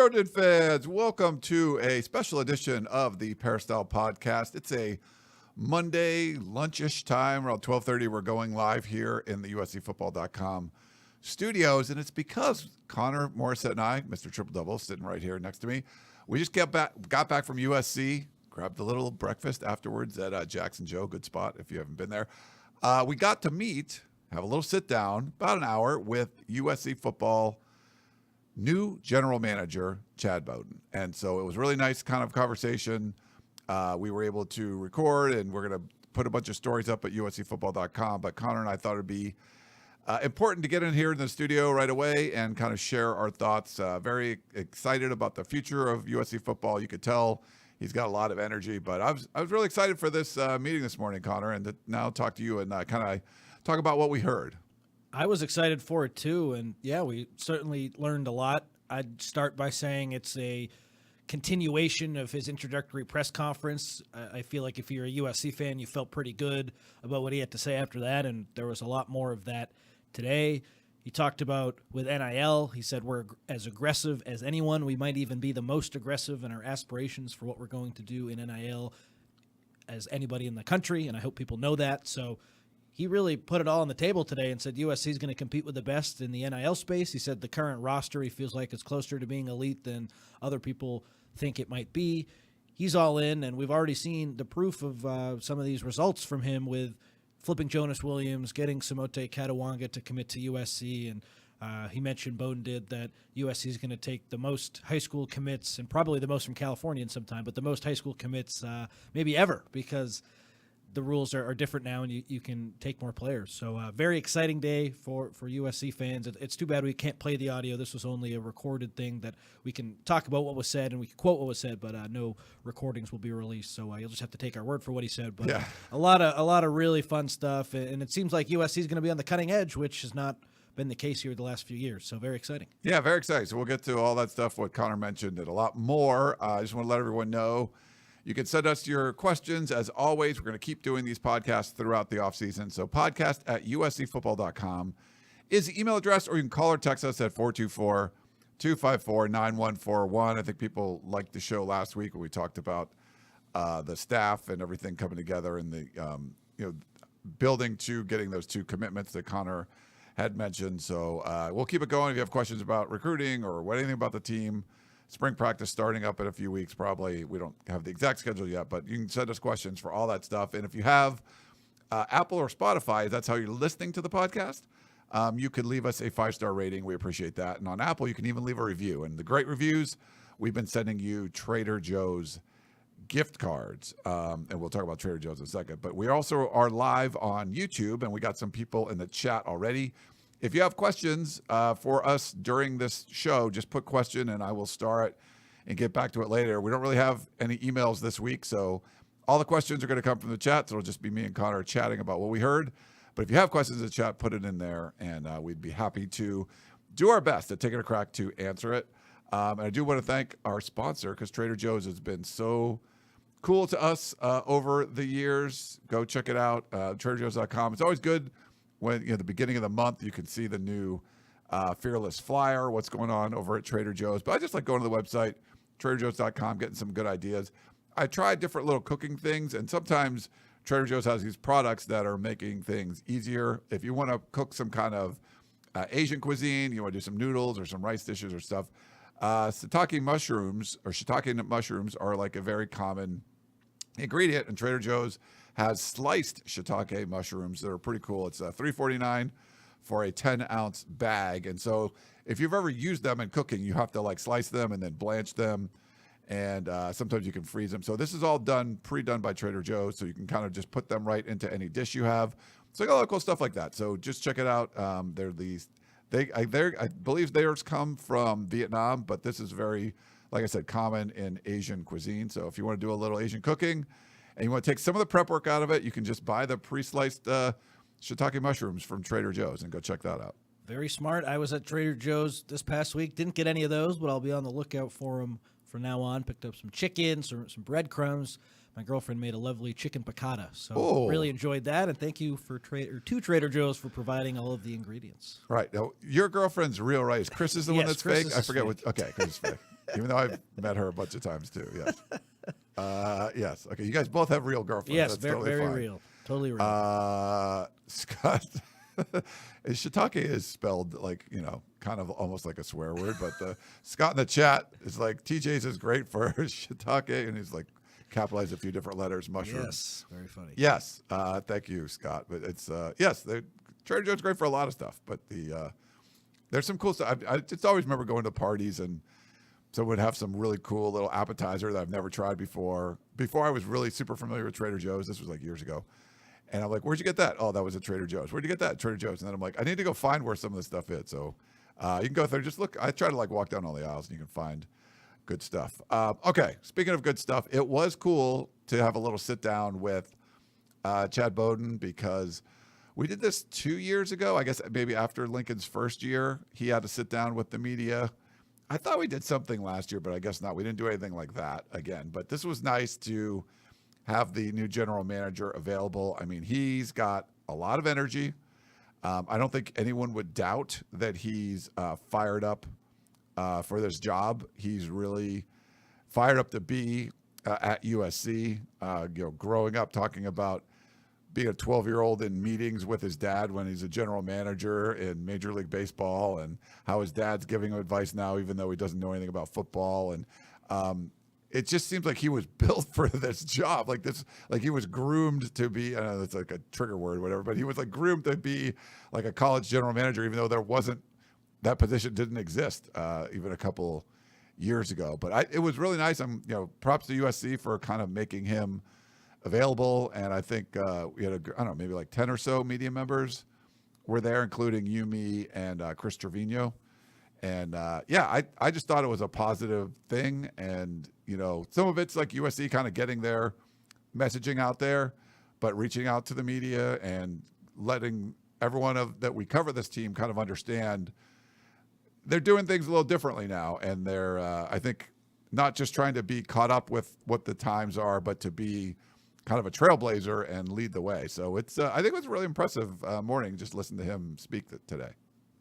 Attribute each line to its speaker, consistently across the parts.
Speaker 1: Trojan fans, welcome to a special edition of the Peristyle Podcast. It's a Monday lunch-ish time, around 12:30. We're going live here in the USCfootball.com studios, and it's because Connor, Morrissette, and I, Mr. Triple Double, sitting right here next to me, we just got back from USC, grabbed a little breakfast afterwards at Jackson Joe, good spot if you haven't been there. We got to meet, have a little sit-down, about an hour, with USC football new general manager, Chad Bowden. And so it was really nice kind of conversation. We were able to record, and we're going to put a bunch of stories up at USCfootball.com. But Connor and I thought it'd be important to get in here in the studio right away and kind of share our thoughts. Very excited about the future of USC football. You could tell he's got a lot of energy. But I was really excited for this meeting this morning, Connor, and to now talk to you and kind of talk about what we heard.
Speaker 2: I was excited for it too, and yeah, we certainly learned a lot. I'd start by saying it's a continuation of his introductory press conference. I feel like if you're a USC fan, you felt pretty good about what he had to say after that, and there was a lot more of that today. He talked about with NIL, he said we're as aggressive as anyone. We might even be the most aggressive in our aspirations for what we're going to do in NIL as anybody in the country, and I hope people know that. So he really put it all on the table today and said USC is going to compete with the best in the NIL space. He said the current roster, he feels like it's closer to being elite than other people think it might be. He's all in, and we've already seen the proof of some of these results from him with flipping Jonas Williams, getting Samote Kadewanga to commit to USC, and he mentioned, Bowden did, that USC is going to take the most high school commits, and probably the most from California in some time, but the most high school commits maybe ever, because the rules are different now, and you can take more players. So very exciting day for USC fans. It's too bad we can't play the audio. This was only a recorded thing that we can talk about what was said and we can quote what was said, but no recordings will be released. So you'll just have to take our word for what he said. But yeah, a lot of really fun stuff, and it seems like USC is going to be on the cutting edge, which has not been the case here the last few years. So very exciting. Yeah,
Speaker 1: very exciting. So we'll get to all that stuff, what Connor mentioned, and a lot more. I just want to let everyone know you can send us your questions. As always, we're going to keep doing these podcasts throughout the offseason. So podcast at uscfootball.com is the email address, or you can call or text us at 424-254-9141. I think people liked the show last week when we talked about the staff and everything coming together and the building to getting those two commitments that Connor had mentioned. So we'll keep it going. If you have questions about recruiting or anything about the team, spring practice starting up in a few weeks, probably. We don't have the exact schedule yet, but you can send us questions for all that stuff. And if you have Apple or Spotify, that's how you're listening to the podcast, you could leave us a 5-star rating. We appreciate that. And on Apple, you can even leave a review. And the great reviews, we've been sending you Trader Joe's gift cards. And we'll talk about Trader Joe's in a second. But we also are live on YouTube, and we got some people in the chat already. If you have questions for us during this show, just put question and I will star it and get back to it later. We don't really have any emails this week, so all the questions are going to come from the chat. So it'll just be me and Connor chatting about what we heard. But if you have questions in the chat, put it in there, and we'd be happy to do our best to take it a crack to answer it. And I do want to thank our sponsor, because Trader Joe's has been so cool to us over the years. Go check it out, TraderJoe's.com. It's always good when, the beginning of the month, you can see the new Fearless Flyer, what's going on over at Trader Joe's. But I just like going to the website, TraderJoe's.com, getting some good ideas. I tried different little cooking things, and sometimes Trader Joe's has these products that are making things easier. If you want to cook some kind of Asian cuisine, you want to do some noodles or some rice dishes or stuff, shiitake mushrooms are like a very common ingredient, and Trader Joe's has sliced shiitake mushrooms that are pretty cool. It's $3.49 for a 10-ounce bag. And so if you've ever used them in cooking, you have to slice them and then blanch them. And sometimes you can freeze them. So this is all pre-done by Trader Joe's. So you can kind of just put them right into any dish you have. So a lot of cool stuff like that. So just check it out. I believe theirs come from Vietnam, but this is very, like I said, common in Asian cuisine. So if you want to do a little Asian cooking, and you want to take some of the prep work out of it, you can just buy the pre-sliced shiitake mushrooms from Trader Joe's and go check that out.
Speaker 2: Very smart. I was at Trader Joe's this past week. Didn't get any of those, but I'll be on the lookout for them from now on. Picked up some chicken, some breadcrumbs. My girlfriend made a lovely chicken piccata, so really enjoyed that. And thank you to Trader Joe's for providing all of the ingredients.
Speaker 1: Right. Now, your girlfriend's real, right? Chris is the one that's
Speaker 2: Chris
Speaker 1: fake? I forget what. Okay, Chris is fake. Even though I've met her a bunch of times too. Yes. Yes. Okay. You guys both have real girlfriends.
Speaker 2: Yes,
Speaker 1: That's
Speaker 2: very,
Speaker 1: totally
Speaker 2: very
Speaker 1: fine.
Speaker 2: real. Totally real.
Speaker 1: Scott, shiitake is spelled like, kind of almost like a swear word, but Scott in the chat is like, TJ's is great for shiitake, and he's like capitalized a few different letters, mushroom.
Speaker 2: Yes, very funny.
Speaker 1: Yes. Thank you, Scott. But it's, yes, Trader Joe's great for a lot of stuff, but there's some cool stuff. I just always remember going to parties and someone would have some really cool little appetizer that I've never tried before. Before I was really super familiar with Trader Joe's, this was like years ago. And I'm like, where'd you get that? Oh, that was at Trader Joe's. Where'd you get that? At Trader Joe's. And then I'm like, I need to go find where some of this stuff is. So you can go there. Just look. I try to walk down all the aisles and you can find good stuff. Okay. Speaking of good stuff, it was cool to have a little sit down with Chad Bowden because we did this 2 years ago. I guess maybe after Lincoln's first year, he had to sit down with the media. I thought we did something last year, but I guess not. We didn't do anything like that again. But this was nice to have the new general manager available. I mean, he's got a lot of energy. I don't think anyone would doubt that he's fired up for this job. He's really fired up to be at USC. Growing up, talking about being a 12-year-old in meetings with his dad when he's a general manager in Major League Baseball, and how his dad's giving him advice now, even though he doesn't know anything about football. And it just seems like he was built for this job. Like he was groomed to be, I know that's like a trigger word or whatever, but he was groomed to be like a college general manager, even though that position didn't exist even a couple years ago. But it was really nice. Props to USC for kind of making him available. And I think we had, I don't know, maybe 10 or so media members were there, including Yumi and Chris Trevino. And I just thought it was a positive thing. And, some of it's like USC kind of getting their messaging out there, but reaching out to the media and letting everyone that we cover this team kind of understand they're doing things a little differently now. And they're, I think, not just trying to be caught up with what the times are, but to be kind of a trailblazer and lead the way. So it's, I think it was a really impressive morning just listening to him speak today.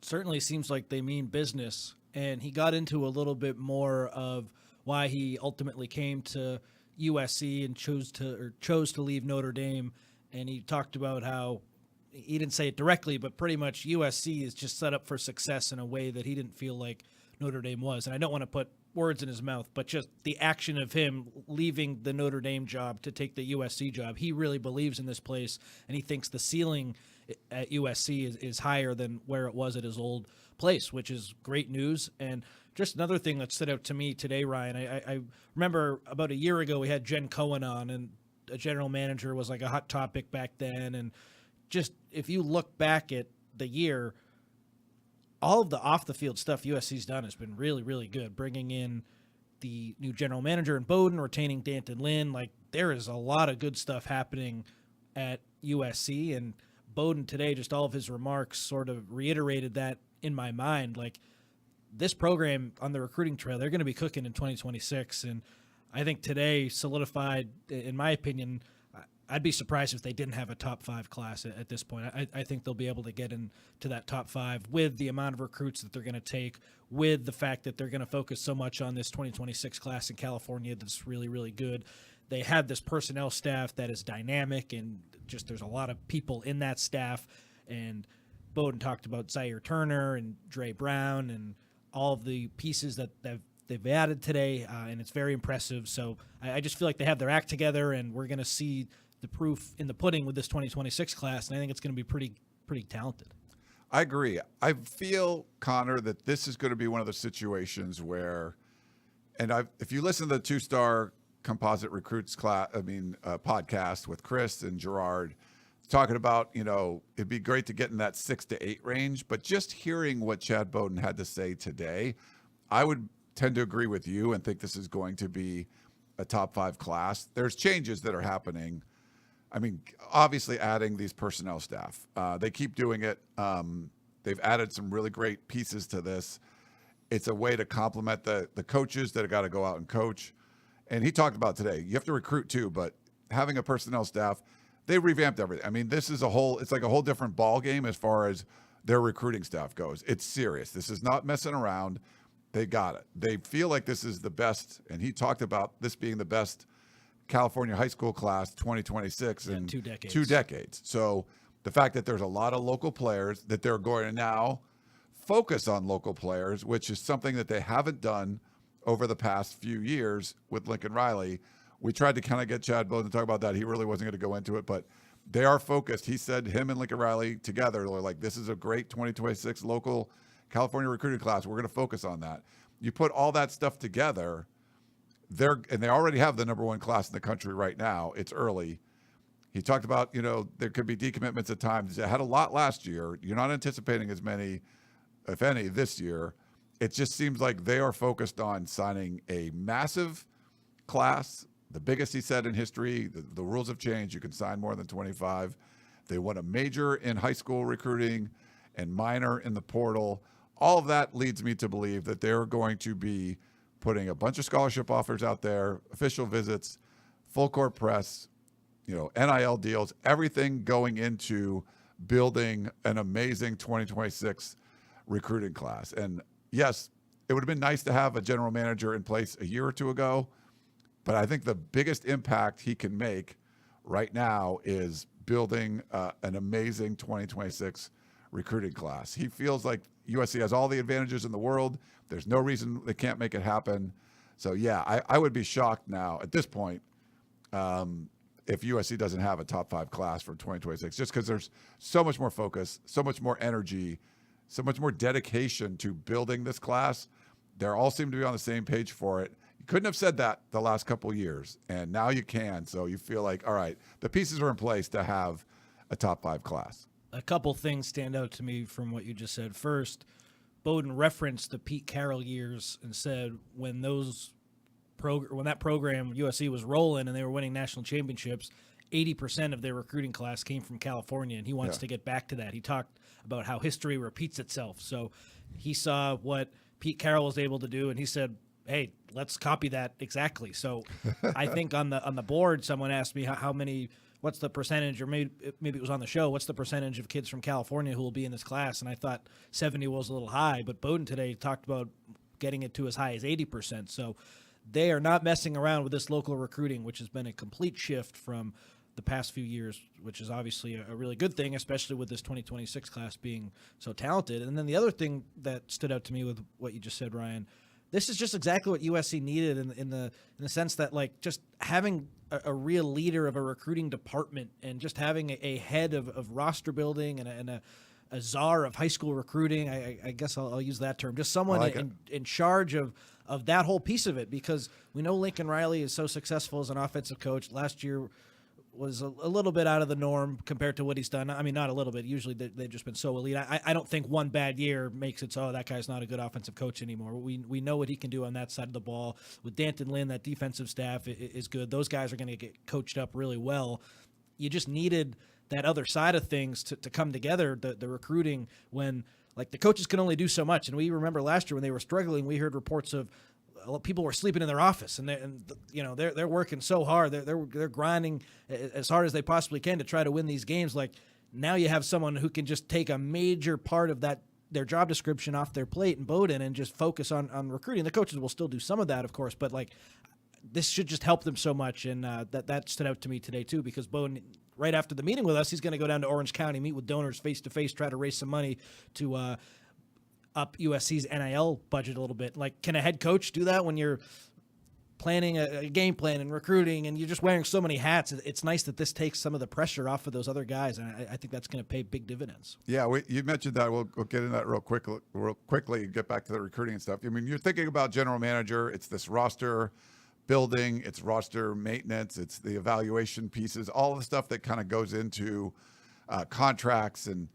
Speaker 2: Certainly seems like they mean business, and he got into a little bit more of why he ultimately came to USC and chose to leave Notre Dame. And he talked about how he didn't say it directly, but pretty much USC is just set up for success in a way that he didn't feel like Notre Dame was. And I don't want to put words in his mouth, but just the action of him leaving the Notre Dame job to take the USC job. He really believes in this place, and he thinks the ceiling at USC is higher than where it was at his old place, which is great news. And just another thing that stood out to me today, Ryan, I remember about a year ago we had Jen Cohen on, and a general manager was like a hot topic back then. And just if you look back at the year, all of the off-the-field stuff USC's done has been really, really good. Bringing in the new general manager in Bowden, retaining Danton Lynn, there is a lot of good stuff happening at USC. And Bowden today, just all of his remarks sort of reiterated that in my mind. This program on the recruiting trail, they're going to be cooking in 2026. And I think today solidified, in my opinion, I'd be surprised if they didn't have a top 5 class at this point. I think they'll be able to get into that top 5 with the amount of recruits that they're going to take, with the fact that they're going to focus so much on this 2026 class in California that's really, really good. They have this personnel staff that is dynamic, and just there's a lot of people in that staff. And Bowden talked about Zaire Turner and Dre Brown and all of the pieces that they've added today, and it's very impressive. So I just feel like they have their act together, and we're going to see the proof in the pudding with this 2026 class, and I think it's going to be pretty talented.
Speaker 1: I agree. I feel, Connor, that this is going to be one of those situations where, and if you listen to the 2-star composite recruits podcast with Chris and Gerard, talking about, it'd be great to get in that 6 to 8 range, but just hearing what Chad Bowden had to say today, I would tend to agree with you and think this is going to be a top 5 class. There's changes that are happening. I mean, obviously adding these personnel staff. They keep doing it. They've added some really great pieces to this. It's a way to complement the coaches that have got to go out and coach. And he talked about today, you have to recruit too, but having a personnel staff, they revamped everything. I mean, it's like a whole different ball game as far as their recruiting staff goes. It's serious. This is not messing around. They got it. They feel like this is the best, and he talked about this being the best California high school class 2026 in
Speaker 2: 2 decades.
Speaker 1: 2 decades. So the fact that there's a lot of local players, that they're going to now focus on local players, which is something that they haven't done over the past few years with Lincoln Riley. We tried to kind of get Chad Bowden to talk about that. He really wasn't going to go into it, but they are focused. He said him and Lincoln Riley together are like, this is a great 2026 local California recruiting class. We're going to focus on that. You put all that stuff together, they already have the number 1 class in the country right now. It's early. He talked about, there could be decommitments at times. They had a lot last year. You're not anticipating as many, if any, this year. It just seems like they are focused on signing a massive class, the biggest, he said, in history. The rules have changed. You can sign more than 25. They want a major in high school recruiting and minor in the portal. All of that leads me to believe that they're going to be putting a bunch of scholarship offers out there, official visits, full court press, NIL deals, everything going into building an amazing 2026 recruiting class. And yes, it would have been nice to have a general manager in place a year or two ago, but I think the biggest impact he can make right now is building an amazing 2026 recruiting class. He feels like USC has all the advantages in the world. There's no reason they can't make it happen. So yeah, I would be shocked now at this point if USC doesn't have a top 5 class for 2026, just because there's so much more focus, so much more energy, so much more dedication to building this class. They all seem to be on the same page for it. You couldn't have said that the last couple of years, and now you can. So you feel like, all right, the pieces are in place to have a top 5 class.
Speaker 2: A couple things stand out to me from what you just said. First, Bowden referenced the Pete Carroll years and said when that program USC was rolling and they were winning national championships, 80% of their recruiting class came from California, and he wants to get back to that. He talked about how history repeats itself. So he saw what Pete Carroll was able to do, and he said, hey, let's copy that exactly. So I think on the board, someone asked me what's the percentage, or maybe it was on the show, what's the percentage of kids from California who will be in this class? And I thought 70 was a little high, but Bowden today talked about getting it to as high as 80%. So they are not messing around with this local recruiting, which has been a complete shift from the past few years, which is obviously a really good thing, especially with this 2026 class being so talented. And then the other thing that stood out to me with what you just said, Ryan, this is just exactly what USC needed in the sense that, like, just having a real leader of a recruiting department and just having a head of roster building and a czar of high school recruiting. I guess I'll use that term. Just someone in charge of that whole piece of it, because we know Lincoln Riley is so successful as an offensive coach. Last year was a little bit out of the norm compared to what he's done. I mean, not a little bit. Usually they've just been so elite. I don't think one bad year makes it so that guy's not a good offensive coach anymore. We know what he can do on that side of the ball. With Danton Lynn, that defensive staff is good. Those guys are going to get coached up really well. You just needed that other side of things to come together, the recruiting, when, like, the coaches can only do so much. And we remember last year when they were struggling, we heard reports of people were sleeping in their office, and they're working so hard. They're grinding as hard as they possibly can to try to win these games. Like, now you have someone who can just take a major part of their job description off their plate and Bowden and just focus on recruiting. The coaches will still do some of that, of course, but, like, this should just help them so much. And that stood out to me today too, because Bowden, right after the meeting with us, he's going to go down to Orange County, meet with donors face to face, try to raise some money to up USC's NIL budget a little bit. Like, can a head coach do that when you're planning a game plan and recruiting and you're just wearing so many hats? It's nice that this takes some of the pressure off of those other guys, and I think that's going to pay big dividends. Yeah,
Speaker 1: you mentioned that. We'll get into that real quickly and get back to the recruiting and stuff. I mean, you're thinking about general manager. It's this roster building, it's roster maintenance, it's the evaluation pieces, all the stuff that kind of goes into contracts and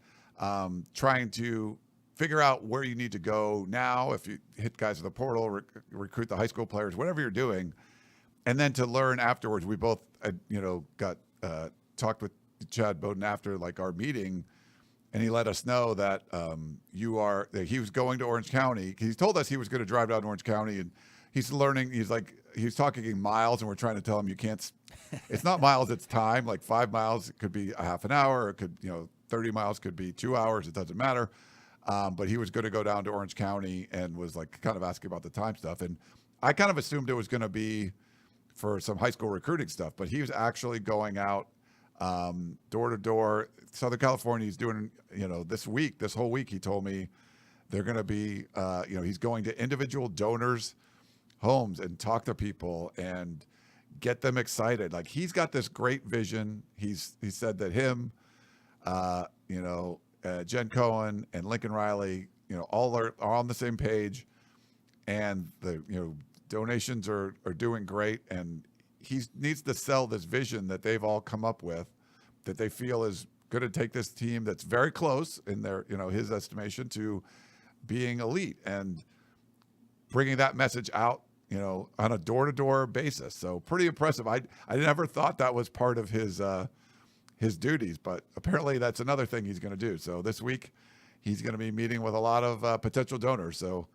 Speaker 1: trying to figure out where you need to go now, if you hit guys in the portal, recruit the high school players, whatever you're doing, and then to learn afterwards. We both, got talked with Chad Bowden after, like, our meeting, and he let us know that that he was going to Orange County. He told us he was going to drive down to Orange County, and he's learning. He's talking in miles, and we're trying to tell him you can't. It's not miles, it's time. Like 5 miles, it could be a half an hour. It could, 30 miles could be 2 hours. It doesn't matter. But he was going to go down to Orange County and was like kind of asking about the time stuff. And I kind of assumed it was going to be for some high school recruiting stuff, but he was actually going out door to door. Southern California, he's doing, this whole week, he told me they're going to be, he's going to individual donors' homes and talk to people and get them excited. Like, he's got this great vision. He said that him, Jen Cohen and Lincoln Riley, all are on the same page, and the donations are doing great, and he needs to sell this vision that they've all come up with, that they feel is going to take this team that's very close in their his estimation to being elite, and bringing that message out on a door-to-door basis. So pretty impressive. I never thought that was part of his duties, but apparently that's another thing he's going to do. So this week he's going to be meeting with a lot of potential donors. So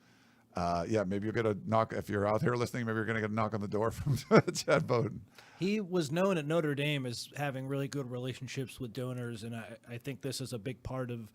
Speaker 1: maybe you're going to knock, if you're out here listening, maybe you're going to get a knock on the door from Chad Bowden.
Speaker 2: He was known at Notre Dame as having really good relationships with donors, and I think this is a big part of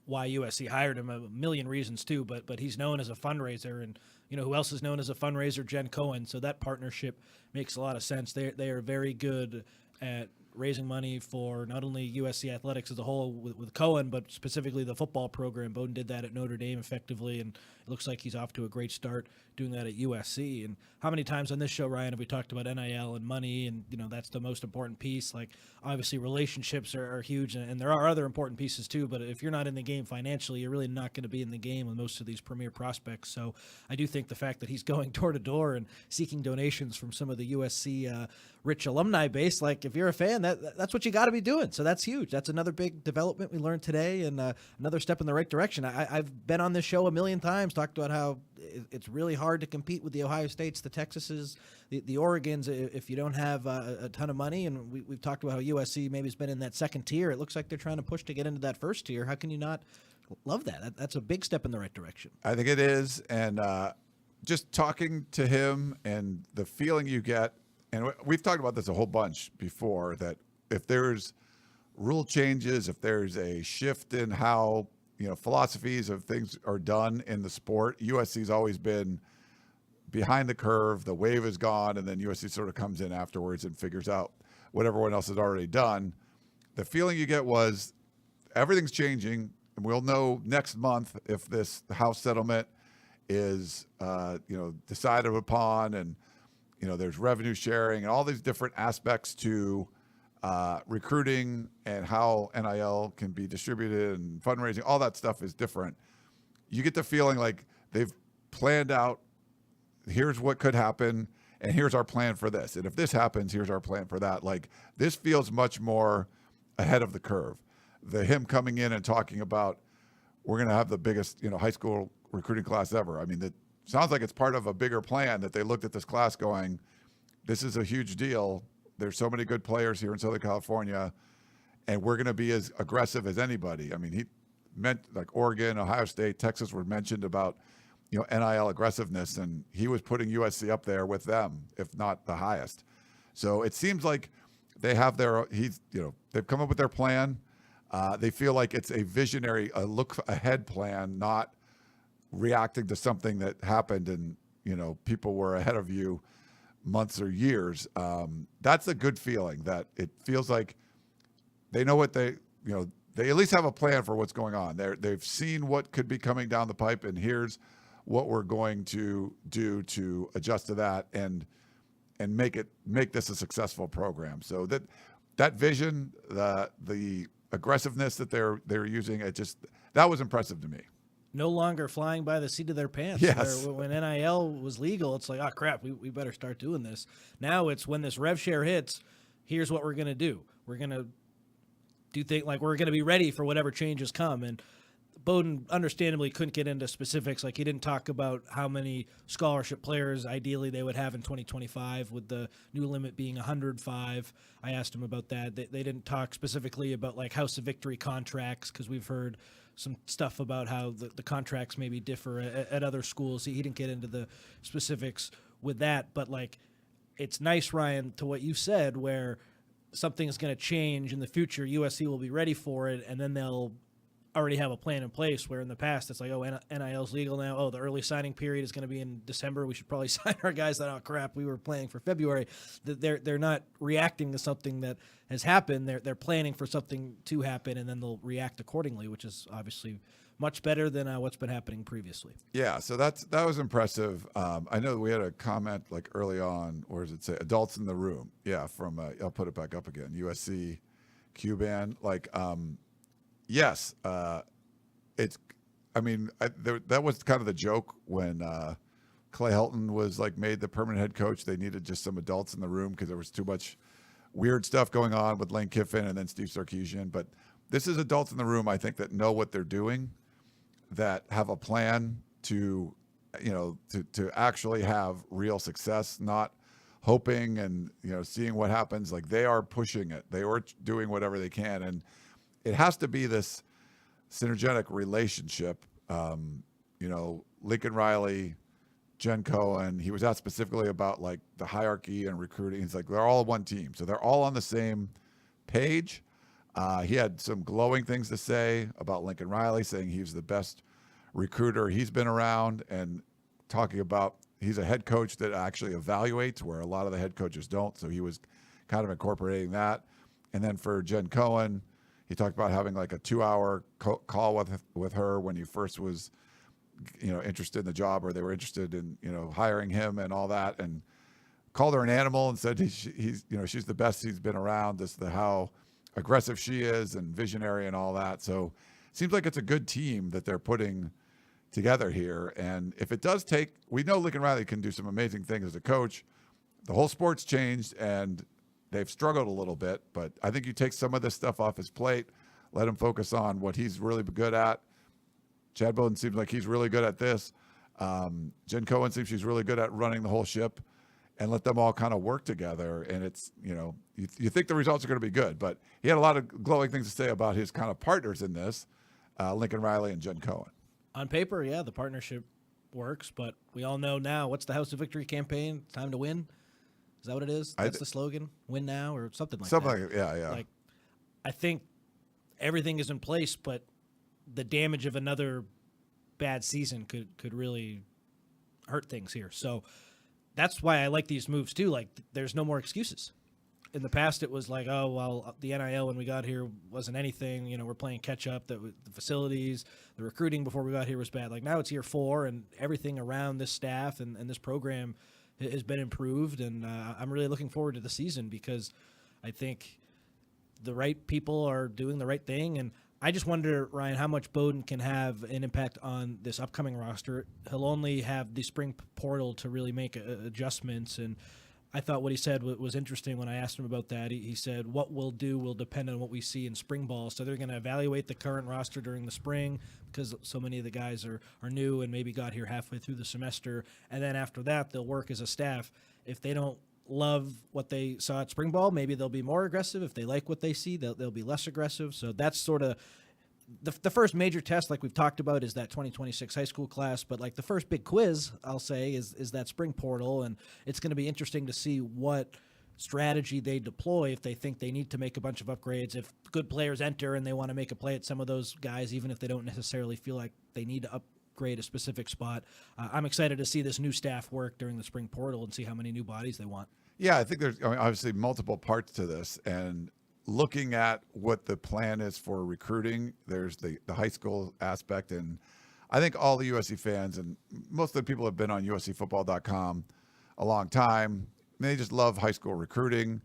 Speaker 2: why USC hired him. A million reasons too, but he's known as a fundraiser, and who else is known as a fundraiser? Jen Cohen. So that partnership makes a lot of sense. They are very good at raising money for not only USC athletics as a whole with Cohen, but specifically the football program. Bowden did that at Notre Dame effectively, and it looks like he's off to a great start doing that at USC. And how many times on this show, Ryan, have we talked about NIL and money, and that's the most important piece. Like, obviously relationships are huge, and there are other important pieces too, but if you're not in the game financially, you're really not going to be in the game with most of these premier prospects. So I do think the fact that he's going door to door and seeking donations from some of the USC rich alumni base, like, if you're a fan, that's what you got to be doing. So that's huge. That's another big development we learned today, and another step in the right direction. I've been on this show a million times, talked about how it's really hard to compete with the Ohio States, the Texases, the Oregons, if you don't have a ton of money. And we've talked about how USC maybe has been in that second tier. It looks like they're trying to push to get into that first tier. How can you not love that? That's a big step in the right direction.
Speaker 1: I think it is. And just talking to him and the feeling you get, and we've talked about this a whole bunch before, that if there's rule changes, if there's a shift in how philosophies of things are done in the sport, USC's always been behind the curve. The wave is gone, and then USC sort of comes in afterwards and figures out what everyone else has already done. The feeling you get was everything's changing, and we'll know next month if this House settlement is decided upon, and there's revenue sharing and all these different aspects to recruiting and how NIL can be distributed and fundraising. All that stuff is different. You get the feeling like they've planned out, here's what could happen, and here's our plan for this. And if this happens, here's our plan for that. Like, this feels much more ahead of the curve. Him coming in and talking about, we're going to have the biggest, high school recruiting class ever. I mean, that sounds like it's part of a bigger plan, that they looked at this class going, this is a huge deal. There's so many good players here in Southern California, and we're going to be as aggressive as anybody. I mean, he meant, like, Oregon, Ohio State, Texas were mentioned about, NIL aggressiveness, and he was putting USC up there with them, if not the highest. So it seems like they have they've come up with their plan. They feel like it's a visionary, a look ahead plan, not reacting to something that happened and, people were ahead of you months or years. That's a good feeling, that it feels like they know what they at least have a plan for what's going on. They've seen what could be coming down the pipe, and here's what we're going to do to adjust to that and make this a successful program. So that vision, the aggressiveness that they're using, that was impressive to me.
Speaker 2: No longer flying by the seat of their pants.
Speaker 1: Yes.
Speaker 2: When NIL was legal, it's like, oh, crap, we better start doing this. Now it's, when this rev share hits, here's what we're going to do. We're going to do things like, we're going to be ready for whatever changes come. And Bowden understandably couldn't get into specifics. Like, he didn't talk about how many scholarship players ideally they would have in 2025, with the new limit being 105. I asked him about that. They didn't talk specifically about, like, House of Victory contracts, because we've heard some stuff about how the contracts maybe differ at other schools. He didn't get into the specifics with that, but, like, it's nice, Ryan, to what you said, where something is going to change in the future. USC will be ready for it, and then they'll already have a plan in place, where in the past it's like, oh, NIL's legal now. Oh, the early signing period is going to be in December. We should probably sign our guys. That, oh, crap, we were planning for February. They're not reacting to something that has happened. They're planning for something to happen, and then they'll react accordingly, which is obviously much better than what's been happening previously.
Speaker 1: Yeah, so that was impressive. I know we had a comment like early on, or does it say adults in the room? Yeah, from I'll put it back up again. USC Q-Band, like. Yes, it's. I mean, that was kind of the joke when Clay Helton was like made the permanent head coach. They needed just some adults in the room because there was too much weird stuff going on with Lane Kiffin and then Steve Sarkisian. But this is adults in the room, I think, that know what they're doing, that have a plan to, to actually have real success, not hoping and seeing what happens. Like they are pushing it. They are doing whatever they can, and it has to be this synergetic relationship. Lincoln Riley, Jen Cohen, he was asked specifically about like the hierarchy and recruiting. He's like, they're all one team. So they're all on the same page. He had some glowing things to say about Lincoln Riley, saying he's the best recruiter he's been around, and talking about he's a head coach that actually evaluates where a lot of the head coaches don't. So he was kind of incorporating that. And then for Jen Cohen, he talked about having like a 2-hour call with her when he first was, interested in the job, or they were interested in, hiring him and all that, and called her an animal and said he's she's the best he's been around. Just how aggressive she is and visionary and all that. So it seems like it's a good team that they're putting together here. And if it does take, we know Lincoln Riley can do some amazing things as a coach. The whole sport's changed and they've struggled a little bit, but I think you take some of this stuff off his plate, let him focus on what he's really good at. Chad Bowden seems like he's really good at this. Jen Cohen seems she's really good at running the whole ship, and let them all kind of work together. And it's, you think the results are going to be good, but he had a lot of glowing things to say about his kind of partners in this, Lincoln Riley and Jen Cohen.
Speaker 2: On paper, yeah, the partnership works, but we all know now, what's the House of Victory campaign? Time to win. Is that what it is? That's the slogan? Win now, or something like that.
Speaker 1: Something like that, yeah.
Speaker 2: Like, I think everything is in place, but the damage of another bad season could really hurt things here. So that's why I like these moves too. Like, there's no more excuses. In the past, it was like, oh, well, the NIL when we got here wasn't anything. We're playing catch up. The facilities, the recruiting before we got here was bad. Like, now it's year 4, and everything around this staff and this program has been improved, and I'm really looking forward to the season because I think the right people are doing the right thing. And I just wonder, Ryan, how much Bowden can have an impact on this upcoming roster. He'll only have the spring portal to really make adjustments, and I thought what he said was interesting when I asked him about that. He said, what we'll do will depend on what we see in spring ball. So they're going to evaluate the current roster during the spring because so many of the guys are new and maybe got here halfway through the semester. And then after that, they'll work as a staff. If they don't love what they saw at spring ball, maybe they'll be more aggressive. If they like what they see, they'll be less aggressive. So that's sort of the first major test, like we've talked about, is that 2026 high school class. But like the first big quiz, I'll say, is that spring portal. And it's going to be interesting to see what strategy they deploy if they think they need to make a bunch of upgrades. If good players enter and they want to make a play at some of those guys, even if they don't necessarily feel like they need to upgrade a specific spot. I'm excited to see this new staff work during the spring portal and see how many new bodies they want.
Speaker 1: Yeah, I think there's obviously multiple parts to this. And looking at what the plan is for recruiting, there's the high school aspect. And I think all the USC fans and most of the people have been on USCfootball.com a long time. They just love high school recruiting.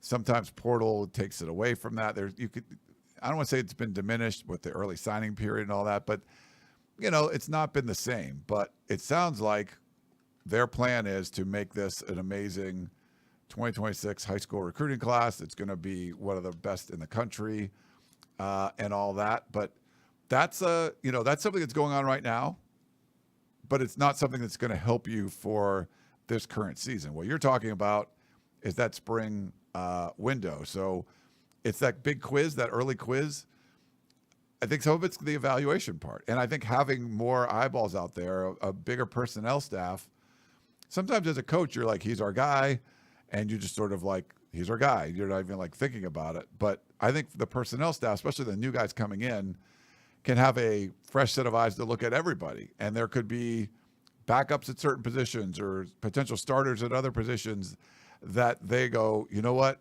Speaker 1: Sometimes portal takes it away from that. I don't want to say it's been diminished with the early signing period and all that, but it's not been the same. But it sounds like their plan is to make this an amazing 2026 high school recruiting class. It's going to be one of the best in the country, and all that. But that's that's something that's going on right now, but it's not something that's going to help you for this current season. What you're talking about is that spring window. So it's that big quiz, that early quiz. I think some of it's the evaluation part. And I think having more eyeballs out there, a bigger personnel staff, sometimes as a coach, you're like, he's our guy. And you just sort of like, he's our guy. You're not even like thinking about it. But I think the personnel staff, especially the new guys coming in, can have a fresh set of eyes to look at everybody. And there could be backups at certain positions or potential starters at other positions that they go, you know what,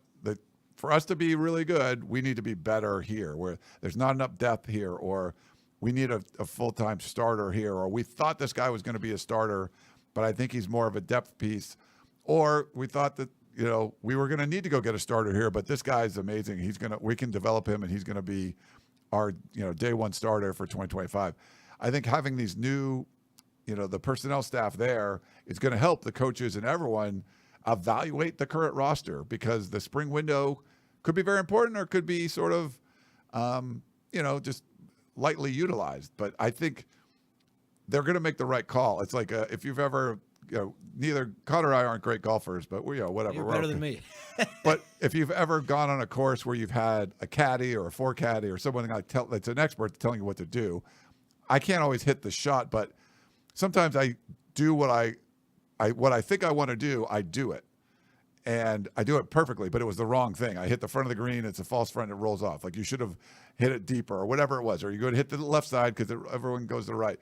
Speaker 1: for us to be really good, we need to be better here, where there's not enough depth here, or we need a full-time starter here, or we thought this guy was going to be a starter, but I think he's more of a depth piece, or we thought that, you know, we were going to need to go get a starter here, but this guy's amazing. We can develop him, and he's going to be our, you know, day one starter for 2025. I think having these new, you know, the personnel staff there is going to help the coaches and everyone evaluate the current roster, because the spring window could be very important or could be sort of, you know, just lightly utilized. But I think they're going to make the right call. It's like if you've ever, you know, neither Connor and I aren't great golfers, but we, you know, whatever.
Speaker 2: You're better than me.
Speaker 1: But if you've ever gone on a course where you've had a caddy or a four caddy or someone that's an expert telling you what to do, I can't always hit the shot, but sometimes I do what I think I want to do, I do it. And I do it perfectly, but it was the wrong thing. I hit the front of the green, it's a false front, it rolls off. Like, you should have hit it deeper or whatever it was, or you go to hit the left side because everyone goes to the right.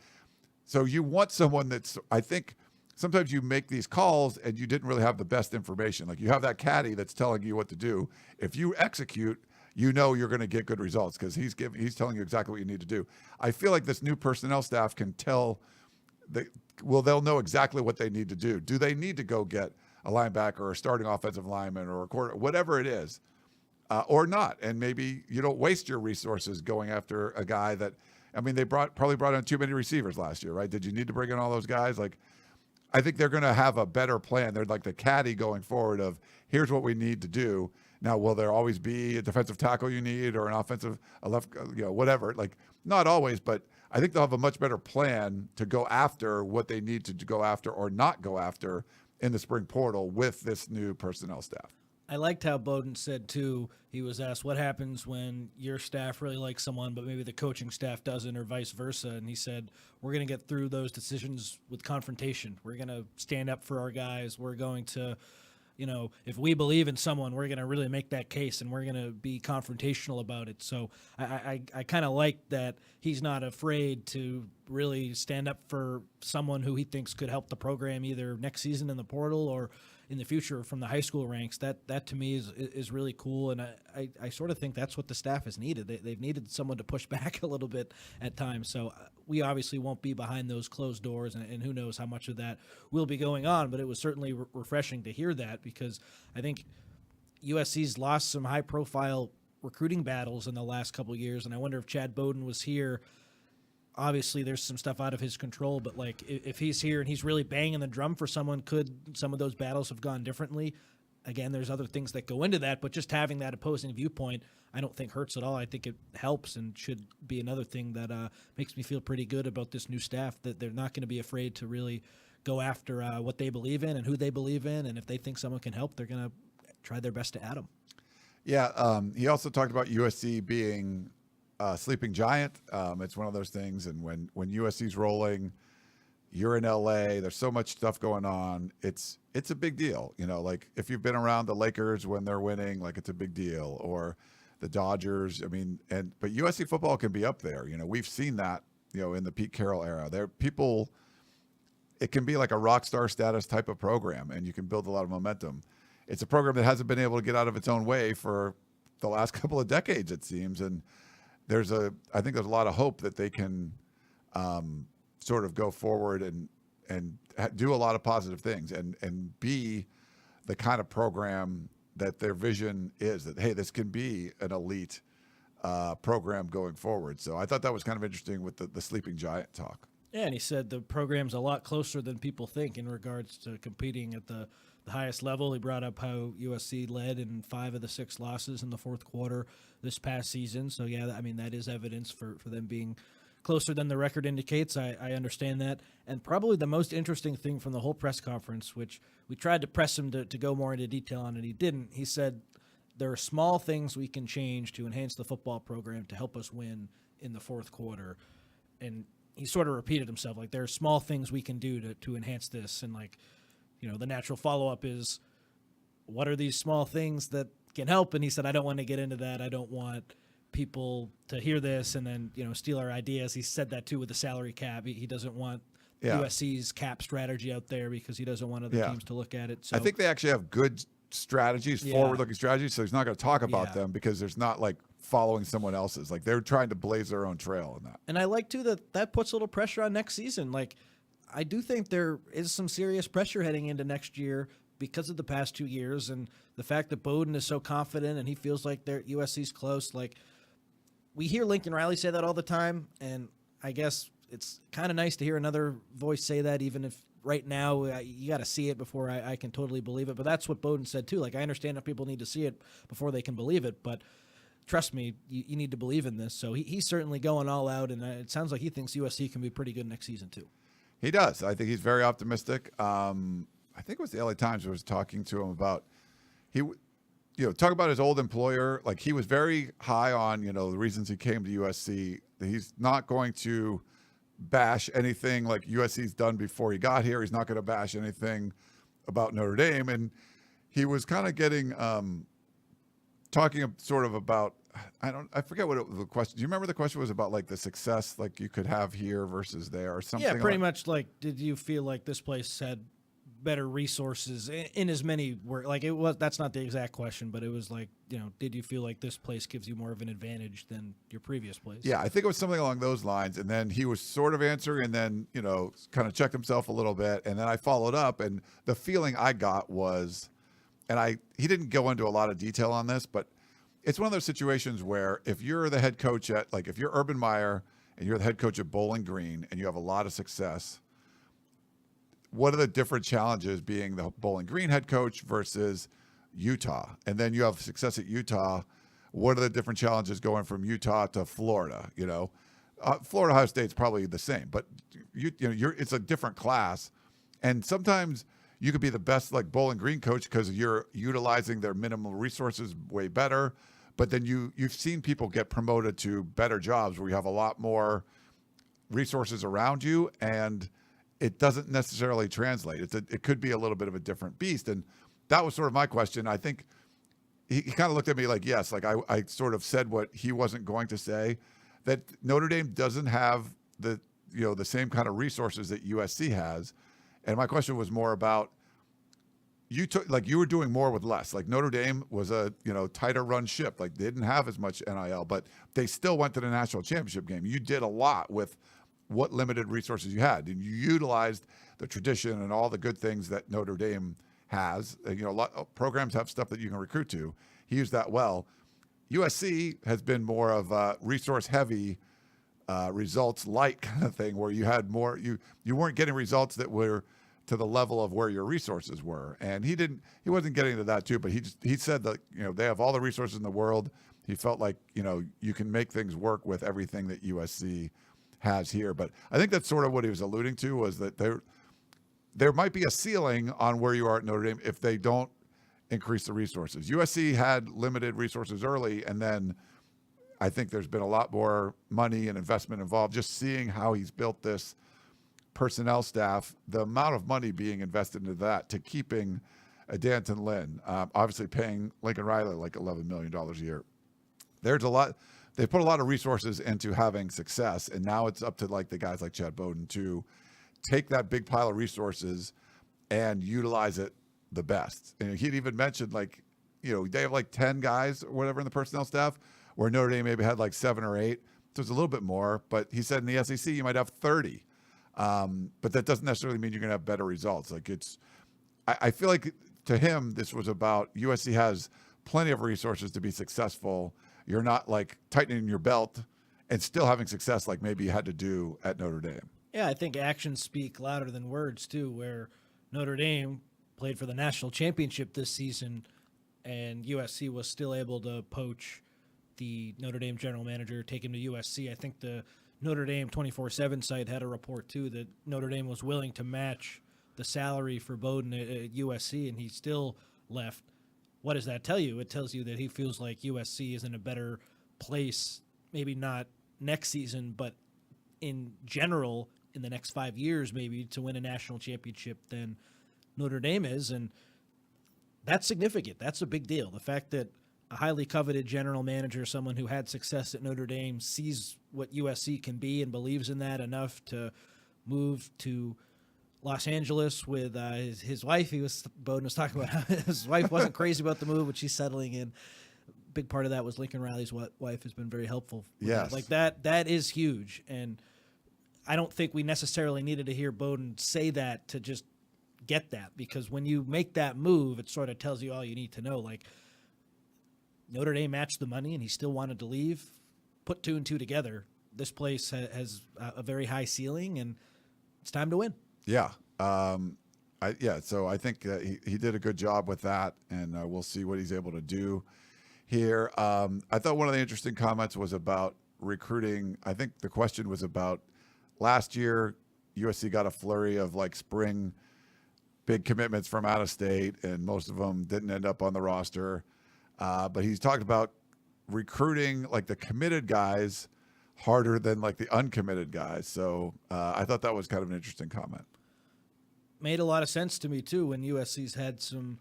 Speaker 1: So you want someone that's, I think sometimes you make these calls and you didn't really have the best information. Like, you have that caddy that's telling you what to do. If you execute, you know you're going to get good results because he's telling you exactly what you need to do. I feel like this new personnel staff can tell, they'll know exactly what they need to do. Do they need to go get a linebacker or a starting offensive lineman or a quarter, whatever it is, or not? And maybe you don't waste your resources going after a guy that, I mean, they probably brought in too many receivers last year, right? Did you need to bring in all those guys? Like, I think they're going to have a better plan. They're like the caddy going forward of, here's what we need to do. Now, will there always be a defensive tackle you need or a left, you know, whatever? Like, not always, but I think they'll have a much better plan to go after what they need to go after or not go after in the spring portal with this new personnel staff.
Speaker 2: I liked how Bowden said, too, he was asked what happens when your staff really likes someone, but maybe the coaching staff doesn't, or vice versa. And he said, we're going to get through those decisions with confrontation. We're going to stand up for our guys. We're going to, you know, if we believe in someone, we're going to really make that case, and we're going to be confrontational about it. So I kind of like that he's not afraid to really stand up for someone who he thinks could help the program either next season in the portal or in the future from the high school ranks. That to me is really cool, and I sort of think that's what the staff has needed. They've needed someone to push back a little bit at times. So we obviously won't be behind those closed doors, and who knows how much of that will be going on, but it was certainly refreshing to hear that, because I think USC's lost some high-profile recruiting battles in the last couple of years, and I wonder if Chad Bowden was here. Obviously, there's some stuff out of his control, but like if he's here and he's really banging the drum for someone, could some of those battles have gone differently? Again, there's other things that go into that, but just having that opposing viewpoint, I don't think hurts at all. I think it helps and should be another thing that makes me feel pretty good about this new staff, that they're not going to be afraid to really go after what they believe in and who they believe in, and if they think someone can help, they're going to try their best to add them.
Speaker 1: Yeah, he also talked about USC being sleeping giant. It's one of those things, and when USC's rolling, you're in LA, there's so much stuff going on, it's a big deal. You know, like if you've been around the Lakers when they're winning, like it's a big deal, or the Dodgers. I mean, but USC football can be up there. You know, we've seen that, you know, in the Pete Carroll era. It can be like a rock star status type of program, and you can build a lot of momentum. It's a program that hasn't been able to get out of its own way for the last couple of decades, it seems, and I think there's a lot of hope that they can sort of go forward and do a lot of positive things and be the kind of program that their vision is, that, hey, this can be an elite program going forward. So I thought that was kind of interesting with the sleeping giant talk.
Speaker 2: Yeah, and he said the program's a lot closer than people think in regards to competing at the highest level. He brought up how USC led in 5 of the 6 losses in the fourth quarter this past season. So, yeah, I mean, that is evidence for them being closer than the record indicates. I understand that. And probably the most interesting thing from the whole press conference, which we tried to press him to go more into detail on, and he didn't. He said there are small things we can change to enhance the football program to help us win in the fourth quarter. And he sort of repeated himself, like, there are small things we can do to enhance this. And, like, you know, the natural follow-up is, what are these small things that can help? And he said, I don't want to get into that. I don't want people to hear this and then, steal our ideas. He said that too with the salary cap. He doesn't want USC's cap strategy out there because he doesn't want other teams to look at it. So
Speaker 1: I think they actually have good strategies, forward-looking strategies, so he's not going to talk about them because there's not like following someone else's. Like they're trying to blaze their own trail in that.
Speaker 2: And I like too that puts a little pressure on next season. Like I do think there is some serious pressure heading into next year because of the past 2 years and the fact that Bowden is so confident and he feels like USC's close. Like we hear Lincoln Riley say that all the time, and I guess it's kind of nice to hear another voice say that, even if right now you got to see it before I can totally believe it. But that's what Bowden said too. Like I understand if people need to see it before they can believe it, but trust me, you need to believe in this. So he's certainly going all out, and it sounds like he thinks USC can be pretty good next season too.
Speaker 1: He does. I think he's very optimistic. I think it was the LA Times who was talking to him about talk about his old employer. Like he was very high on, the reasons he came to USC. He's not going to bash anything like USC's done before he got here. He's not going to bash anything about Notre Dame. And he was kind of getting, talking sort of about, I forget what the question, do you remember the question was about like the success like you could have here versus there or something?
Speaker 2: Yeah, pretty much like, did you feel like this place had better resources in as many work? Like it was, that's not the exact question, but it was like, did you feel like this place gives you more of an advantage than your previous place?
Speaker 1: Yeah, I think it was something along those lines. And then he was sort of answering and then, kind of checked himself a little bit. And then I followed up, and the feeling I got was, he didn't go into a lot of detail on this, but it's one of those situations where if you're the head coach if you're Urban Meyer and you're the head coach at Bowling Green and you have a lot of success, what are the different challenges being the Bowling Green head coach versus Utah? And then you have success at Utah. What are the different challenges going from Utah to Florida? Florida, Ohio State's probably the same, but it's a different class. And sometimes you could be the best like Bowling Green coach because you're utilizing their minimal resources way better. But then you've seen people get promoted to better jobs where you have a lot more resources around you, and it doesn't necessarily translate. It could be a little bit of a different beast. And that was sort of my question. I think he kind of looked at me like, yes, like I sort of said what he wasn't going to say, that Notre Dame doesn't have the same kind of resources that USC has. And my question was more about, you were doing more with less. Like Notre Dame was a tighter run ship. Like they didn't have as much NIL, but they still went to the national championship game. You did a lot with what limited resources you had, and you utilized the tradition and all the good things that Notre Dame has. A lot of programs have stuff that you can recruit to. He used that well. USC has been more of a resource heavy, results light kind of thing, where you had more. You weren't getting results that were to the level of where your resources were. And he wasn't getting to that too, but he said that, they have all the resources in the world. He felt like, you can make things work with everything that USC has here. But I think that's sort of what he was alluding to, was that there might be a ceiling on where you are at Notre Dame if they don't increase the resources. USC had limited resources early, and then I think there's been a lot more money and investment involved. Just seeing how he's built this personnel staff, the amount of money being invested into that, to keeping a Danton Lynn, obviously paying Lincoln Riley like $11 million a year. There's a lot. They put a lot of resources into having success, and now it's up to like the guys like Chad Bowden to take that big pile of resources and utilize it the best. And he'd even mentioned they have like 10 guys or whatever in the personnel staff, where Notre Dame maybe had like 7 or 8. So it's a little bit more, but he said in the SEC you might have 30. But that doesn't necessarily mean you're going to have better results. I feel like to him, this was about USC has plenty of resources to be successful. You're not like tightening your belt and still having success like maybe you had to do at Notre Dame.
Speaker 2: Yeah, I think actions speak louder than words too, where Notre Dame played for the national championship this season and USC was still able to poach the Notre Dame general manager, take him to USC. I think the Notre Dame 24/7 site had a report too that Notre Dame was willing to match the salary for Bowden at USC, and he still left. What does that tell you? It tells you that he feels like USC is in a better place, maybe not next season, but in general in the next 5 years maybe, to win a national championship than Notre Dame is. And that's significant. That's a big deal. The fact that a highly coveted general manager, someone who had success at Notre Dame, sees what USC can be and believes in that enough to move to Los Angeles with his wife. Bowden was talking about how his wife wasn't crazy about the move, but she's settling in. Big part of that was Lincoln Riley's wife has been very helpful.
Speaker 1: Yes.
Speaker 2: Like that is huge. And I don't think we necessarily needed to hear Bowden say that to just get that, because when you make that move, it sort of tells you all you need to know. Like, Notre Dame matched the money and he still wanted to leave. Put 2 and 2 together. This place has a very high ceiling, and it's time to win.
Speaker 1: Yeah. So I think he did a good job with that, and we'll see what he's able to do here. I thought one of the interesting comments was about recruiting. I think the question was about last year, USC got a flurry of like spring big commitments from out of state, and most of them didn't end up on the roster. But he's talked about recruiting like the committed guys harder than like the uncommitted guys. So I thought that was kind of an interesting comment.
Speaker 2: Made a lot of sense to me too. When USC's had some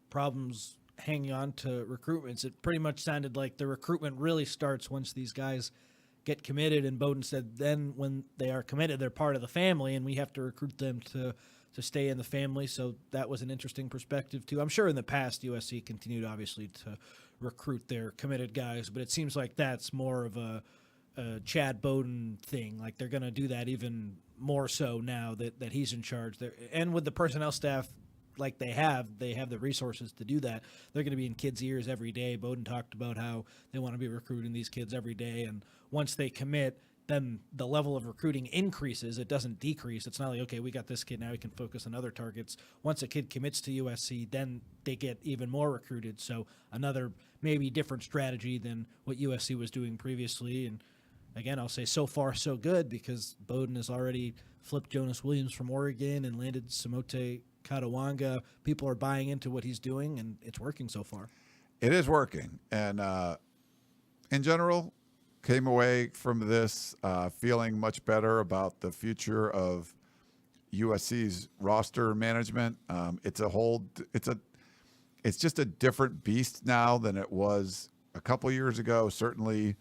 Speaker 2: problems hanging on to recruitments, it pretty much sounded like the recruitment really starts once these guys get committed. And Bowden said then when they are committed, they're part of the family, and we have to recruit them to stay in the family. So that was an interesting perspective too. I'm sure in the past USC continued obviously to recruit their committed guys, but it seems like that's more of a Chad Bowden thing. Like, they're going to do that even more so now that he's in charge there. And with the personnel staff like they have the resources to do that. They're going to be in kids' ears every day. Bowden talked about how they want to be recruiting these kids every day, and once they commit, then the level of recruiting increases. It doesn't decrease. It's not like, okay, we got this kid, now we can focus on other targets. Once a kid commits to USC, then they get even more recruited. So another maybe different strategy than what USC was doing previously. And again, I'll say so far so good, because Bowden has already flipped Jonas Williams from Oregon and landed Samote Katawanga. People are buying into what he's doing, and it's working so far.
Speaker 1: It is working. And in general, came away from this feeling much better about the future of USC's roster management. It's just a different beast now than it was a couple years ago, certainly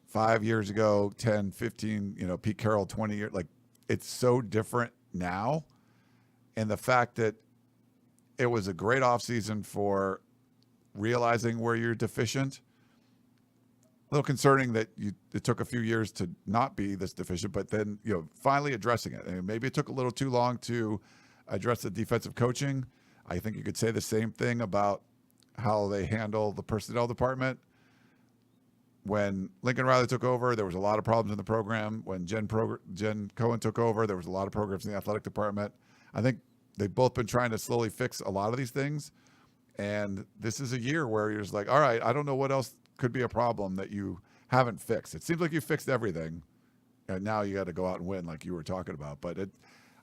Speaker 1: 5 years ago, 10, 15, Pete Carroll, 20 years. Like, it's so different now. And the fact that it was a great offseason for realizing where you're deficient. A little concerning that it took a few years to not be this deficient, but then, finally addressing it. And maybe it took a little too long to address the defensive coaching. I think you could say the same thing about how they handle the personnel department. When Lincoln Riley took over, there was a lot of problems in the program. When Jen Cohen took over, there was a lot of programs in the athletic department. I think they've both been trying to slowly fix a lot of these things. And this is a year where you're just like, all right, I don't know what else could be a problem that you haven't fixed. It seems like you fixed everything, and now you got to go out and win, like you were talking about. But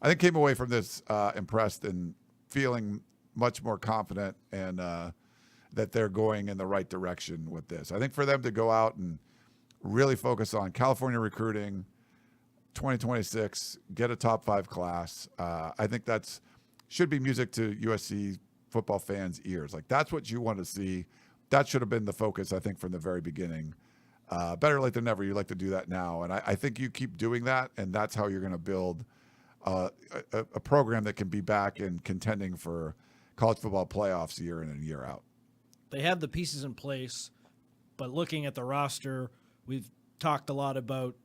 Speaker 1: I think came away from this impressed and feeling much more confident, and that they're going in the right direction with this. I think for them to go out and really focus on California recruiting, 2026, get a top 5 class, I think that's should be music to USC football fans' ears. Like, that's what you want to see. That should have been the focus, I think, from the very beginning. Better late than never. You like to do that now. And I think you keep doing that, and that's how you're going to build a program that can be back and contending for college football playoffs year in and year out.
Speaker 2: They have the pieces in place, but looking at the roster, we've talked a lot about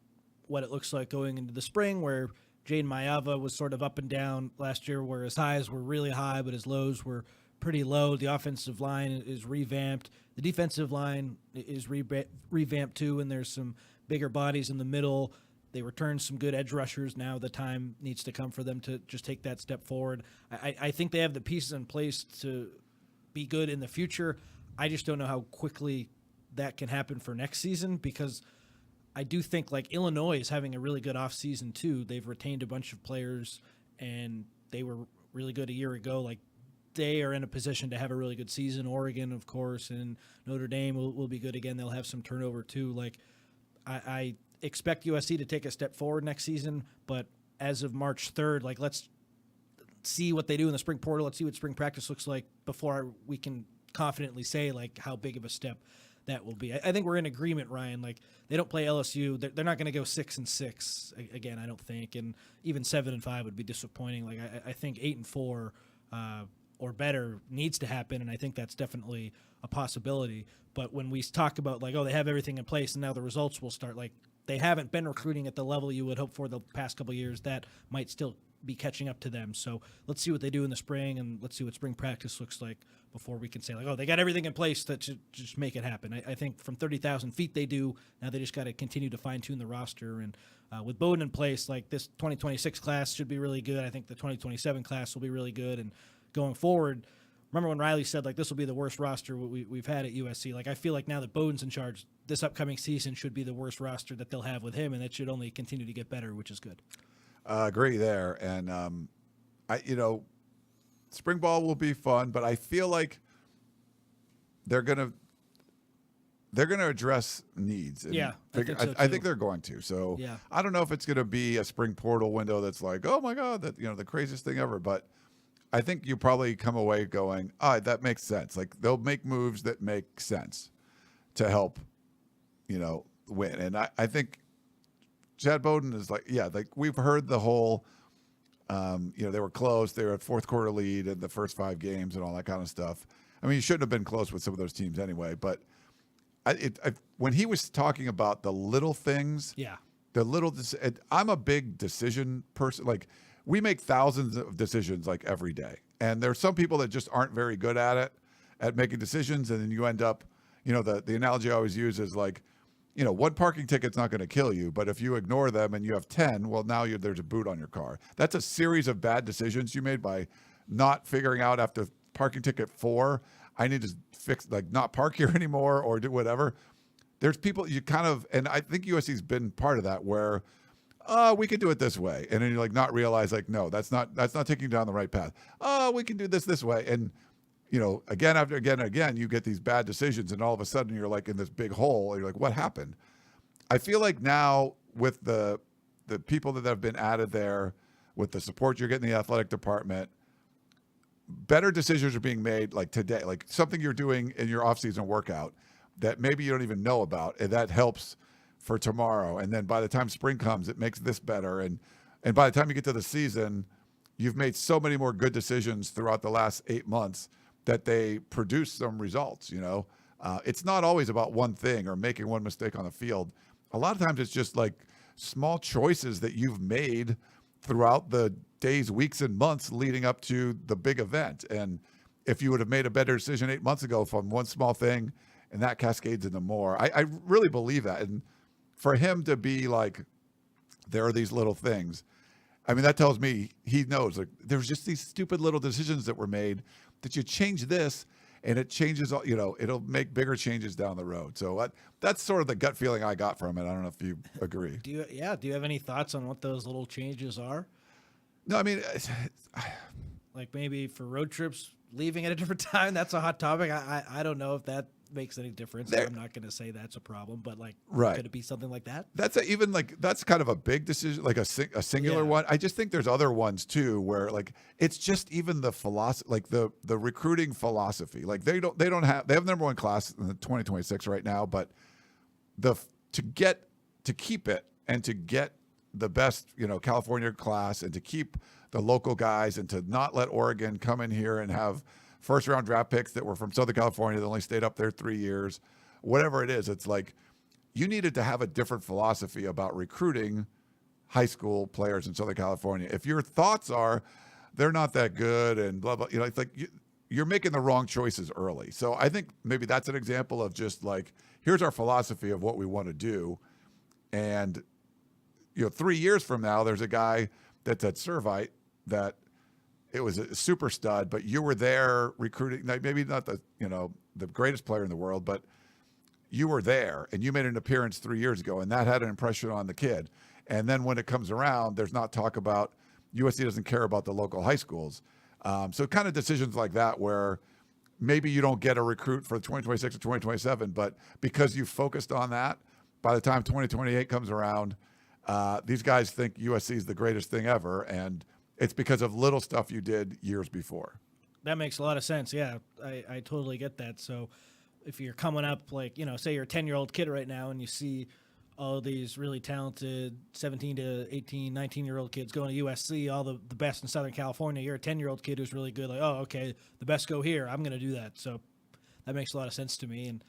Speaker 2: what it looks like going into the spring, where Jaden Mayava was sort of up and down last year, where his highs were really high, but his lows were pretty low. The offensive line is revamped. The defensive line is revamped too, and there's some bigger bodies in the middle. They returned some good edge rushers. Now the time needs to come for them to just take that step forward. I think they have the pieces in place to be good in the future. I just don't know how quickly that can happen for next season, because I do think, like, Illinois is having a really good offseason too. They've retained a bunch of players, and they were really good a year ago. Like, they are in a position to have a really good season. Oregon, of course, and Notre Dame will be good again. They'll have some turnover too. Like, I expect USC to take a step forward next season, but as of March 3rd, like, let's see what they do in the spring portal. Let's see what spring practice looks like before we can confidently say like how big of a step that will be. I think we're in agreement, Ryan. Like they don't play LSU. They're not going to go 6-6 again. I don't think, and even 7-5 would be disappointing. Like I think 8-4 or better needs to happen, and I think that's definitely a possibility. But when we talk about like, oh, they have everything in place, and now the results will start. Like they haven't been recruiting at the level you would hope for the past couple of years. That might still be catching up to them. So let's see what they do in the spring, and let's see what spring practice looks like before we can say like, oh, they got everything in place that should just make it happen. I think from 30,000 feet they do. Now they just got to continue to fine tune the roster. And with Bowden in place, like this 2026 class should be really good. I think the 2027 class will be really good. And going forward, remember when Riley said like this will be the worst roster we've had at USC? Like I feel like now that Bowden's in charge, this upcoming season should be the worst roster that they'll have with him, and it should only continue to get better, which is good.
Speaker 1: Agree there. And, spring ball will be fun, but I feel like they're going to address needs. And
Speaker 2: Yeah,
Speaker 1: I think they're going to. So
Speaker 2: Yeah.
Speaker 1: I don't know if it's going to be a spring portal window that's like, oh my God, that, the craziest thing ever. But I think you probably come away going, that makes sense. Like they'll make moves that make sense to help, win. And I think Chad Bowden is like we've heard the whole, they were close. They were at fourth quarter lead in the first 5 games and all that kind of stuff. I mean, you shouldn't have been close with some of those teams anyway. But when he was talking about the little things, I'm a big decision person. Like we make thousands of decisions like every day, and there's some people that just aren't very good at making decisions, and then you end up, the analogy I always use is like, one parking ticket's not going to kill you, but if you ignore them and you have 10, well, now there's a boot on your car. That's a series of bad decisions you made by not figuring out after parking ticket 4, I need to fix, like not park here anymore or do whatever. There's people you kind of, and I think USC's been part of that where, we could do it this way. And then you like not realize like, no, that's not taking you down the right path. We can do this way. And, again, after again and again, you get these bad decisions, and all of a sudden you're like in this big hole. You're like, what happened? I feel like now with the people that have been added there, with the support you're getting in the athletic department, better decisions are being made like today, like something you're doing in your off-season workout that maybe you don't even know about, and that helps for tomorrow. And then by the time spring comes, it makes this better. And by the time you get to the season, you've made so many more good decisions throughout the last 8 months that they produce some results. It's not always about one thing or making one mistake on the field. A lot of times it's just like small choices that you've made throughout the days, weeks, and months leading up to the big event. And if you would have made a better decision 8 months ago from one small thing, and that cascades into more, I really believe that. And for him to be like, there are these little things, I mean, that tells me he knows like there's just these stupid little decisions that were made that you change this and it changes, it'll make bigger changes down the road. So that's sort of the gut feeling I got from it. I don't know if you agree.
Speaker 2: Do you have any thoughts on what those little changes are?
Speaker 1: No, I mean,
Speaker 2: like maybe for road trips, leaving at a different time. That's a hot topic. I don't know if that makes any difference. I'm not going to say that's a problem, but like, could it be something like that?
Speaker 1: That's that's kind of a big decision, like a singular one. I just think there's other ones too, where like, it's just even the philosophy, like the recruiting philosophy, like they have the number 1 class in the 2026 right now, but to keep it and to get the best, California class, and to keep the local guys, and to not let Oregon come in here and have first round draft picks that were from Southern California that only stayed up there 3 years, whatever it is. It's like you needed to have a different philosophy about recruiting high school players in Southern California. If your thoughts are they're not that good and blah, blah, it's like you're making the wrong choices early. So I think maybe that's an example of just like, here's our philosophy of what we want to do. And 3 years from now, there's a guy that's at Servite that it was a super stud, but you were there recruiting, maybe not the greatest player in the world, but you were there and you made an appearance 3 years ago, and that had an impression on the kid. And then when it comes around, there's not talk about USC doesn't care about the local high schools. So kind of decisions like that where maybe you don't get a recruit for 2026 or 2027, but because you focused on that, by the time 2028 comes around, these guys think USC is the greatest thing ever, and it's because of little stuff you did years before.
Speaker 2: That makes a lot of sense. Yeah, I totally get that. So if you're coming up, like, say you're a 10-year-old kid right now and you see all these really talented 17 to 18, 19-year-old kids going to USC, all the best in Southern California, you're a 10-year-old kid who's really good. Like, oh, okay, the best go here. I'm going to do that. So that makes a lot of sense to me. And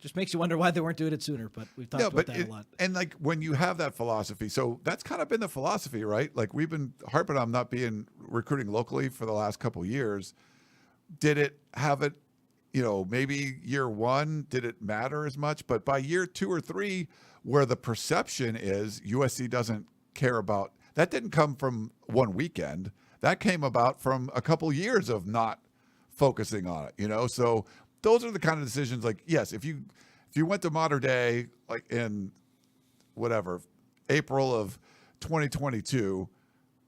Speaker 2: just makes you wonder why they weren't doing it sooner, but we've talked about that a lot.
Speaker 1: And like when you have that philosophy, so that's kind of been the philosophy, right? Like we've been harping on not being recruiting locally for the last couple of years. Did it have it, maybe year one, did it matter as much? But by year 2 or 3, where the perception is USC doesn't care about, that didn't come from one weekend. That came about from a couple years of not focusing on it, So those are the kind of decisions, like, yes, if you went to Modern Day, like in whatever, April of 2022,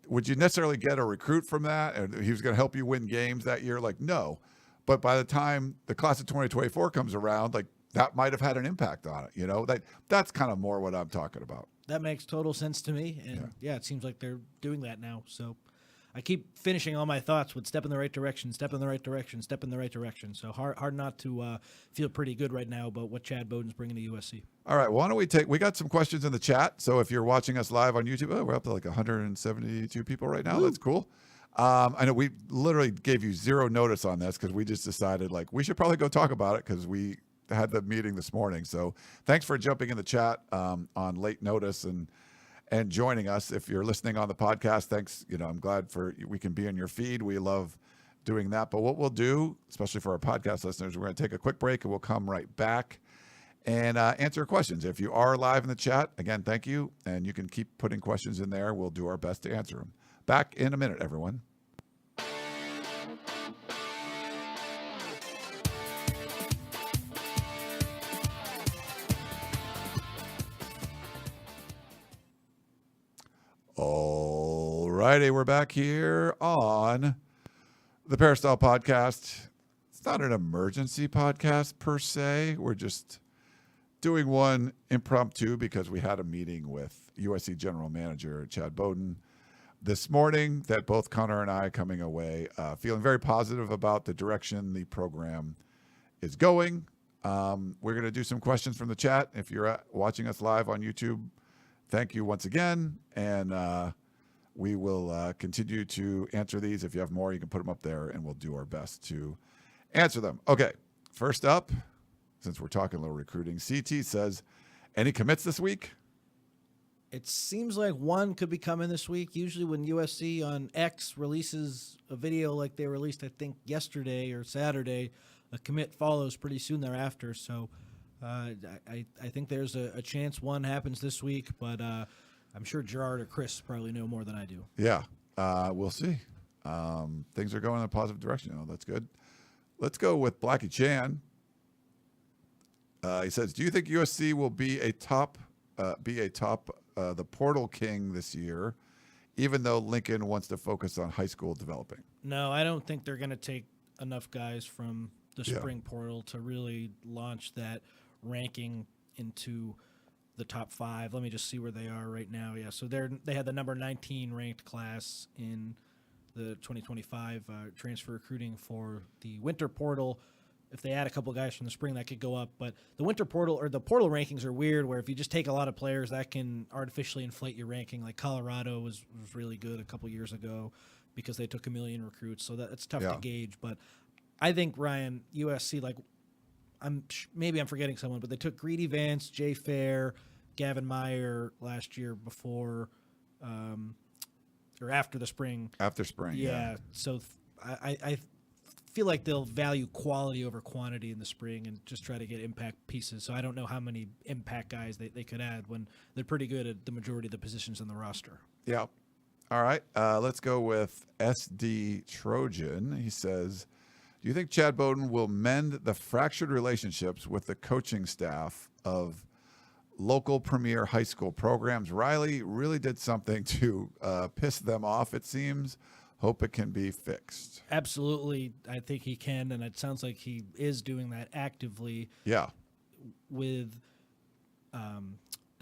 Speaker 1: would you necessarily get a recruit from that? And he was going to help you win games that year? Like, no. But by the time the class of 2024 comes around, like that might have had an impact on it. That's kind of more what I'm talking about.
Speaker 2: That makes total sense to me. And yeah, it seems like they're doing that now. So I keep finishing all my thoughts with step in the right direction, step in the right direction, step in the right direction. So hard not to feel pretty good right now about what Chad Bowden's bringing to USC.
Speaker 1: All right, why don't we got some questions in the chat. So if you're watching us live on YouTube, we're up to like 172 people right now. Woo. That's cool. I know we literally gave you zero notice on this because we just decided like we should probably go talk about it because we had the meeting this morning. So thanks for jumping in the chat on late notice and joining us. If you're listening on the podcast, thanks. I'm glad we can be in your feed. We love doing that. But what we'll do, especially for our podcast listeners, we're going to take a quick break and we'll come right back and answer questions. If you are live in the chat, again, thank you. And you can keep putting questions in there. We'll do our best to answer them. Back in a minute, everyone. All righty, we're back here on the Peristyle Podcast. It's not an emergency podcast per se. We're just doing one impromptu because we had a meeting with USC General Manager Chad Bowden this morning that both Connor and I coming away feeling very positive about the direction the program is going. We're going to do some questions from the chat. If you're watching us live on YouTube, thank you once again, and we will continue to answer these. If you have more, you can put them up there, and we'll do our best to answer them. Okay, first up, since we're talking a little recruiting, CT says, any commits this week?
Speaker 2: It seems like one could be coming this week. Usually when USC on X releases a video like they released, I think, yesterday or Saturday, a commit follows pretty soon thereafter. So I think there's a chance one happens this week, but I'm sure Gerard or Chris probably know more than I do.
Speaker 1: Yeah, we'll see. Things are going in a positive direction. That's good. Let's go with Blackie Chan. He says, do you think USC will be the portal king this year, even though Lincoln wants to focus on high school developing?
Speaker 2: No, I don't think they're going to take enough guys from the spring portal to really launch that ranking into the top 5. Let me just see where they are right now. Yeah, so they had the number 19 ranked class in the 2025 transfer recruiting for the winter portal. If they add a couple guys from the spring, that could go up. But the winter portal or the portal rankings are weird, where if you just take a lot of players, that can artificially inflate your ranking. Like Colorado was really good a couple years ago because they took 1 million recruits, so that's tough to gauge. But I think, Ryan, USC, like, maybe I'm forgetting someone, but they took Greedy Vance, Jay Fair, Gavin Meyer last year before or after the spring.
Speaker 1: After spring,
Speaker 2: yeah. So I feel like they'll value quality over quantity in the spring and just try to get impact pieces. So I don't know how many impact guys they could add when they're pretty good at the majority of the positions on the roster.
Speaker 1: Yeah. All right. Let's go with SD Trojan. He says, do you think Chad Bowden will mend the fractured relationships with the coaching staff of local premier high school programs? Riley really did something to piss them off, it seems. Hope it can be fixed.
Speaker 2: Absolutely. I think he can, and it sounds like he is doing that actively.
Speaker 1: Yeah.
Speaker 2: With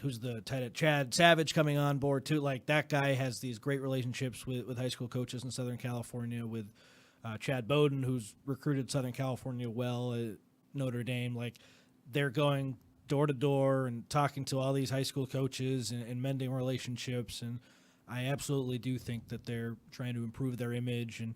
Speaker 2: who's the tight end? Chad Savage coming on board too. Like, that guy has these great relationships with high school coaches in Southern California, with Chad Bowden, who's recruited Southern California well at Notre Dame. Like, they're going door to door and talking to all these high school coaches and mending relationships. And I absolutely do think that they're trying to improve their image. And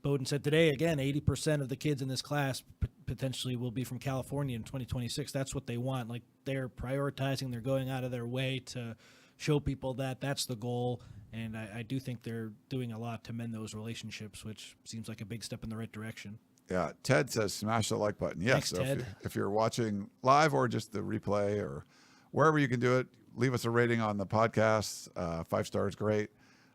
Speaker 2: Bowden said today, again, 80% of the kids in this class potentially will be from California in 2026. That's what they want. Like, they're prioritizing, they're going out of their way to show people that that's the goal. And I do think they're doing a lot to mend those relationships, which seems like a big step in the right direction.
Speaker 1: Yeah, Ted says smash the like button. Yes,
Speaker 2: Thanks,
Speaker 1: so
Speaker 2: Ted.
Speaker 1: if you're watching live or just the replay or wherever you can do it, leave us a rating on the podcast. 5 stars, great.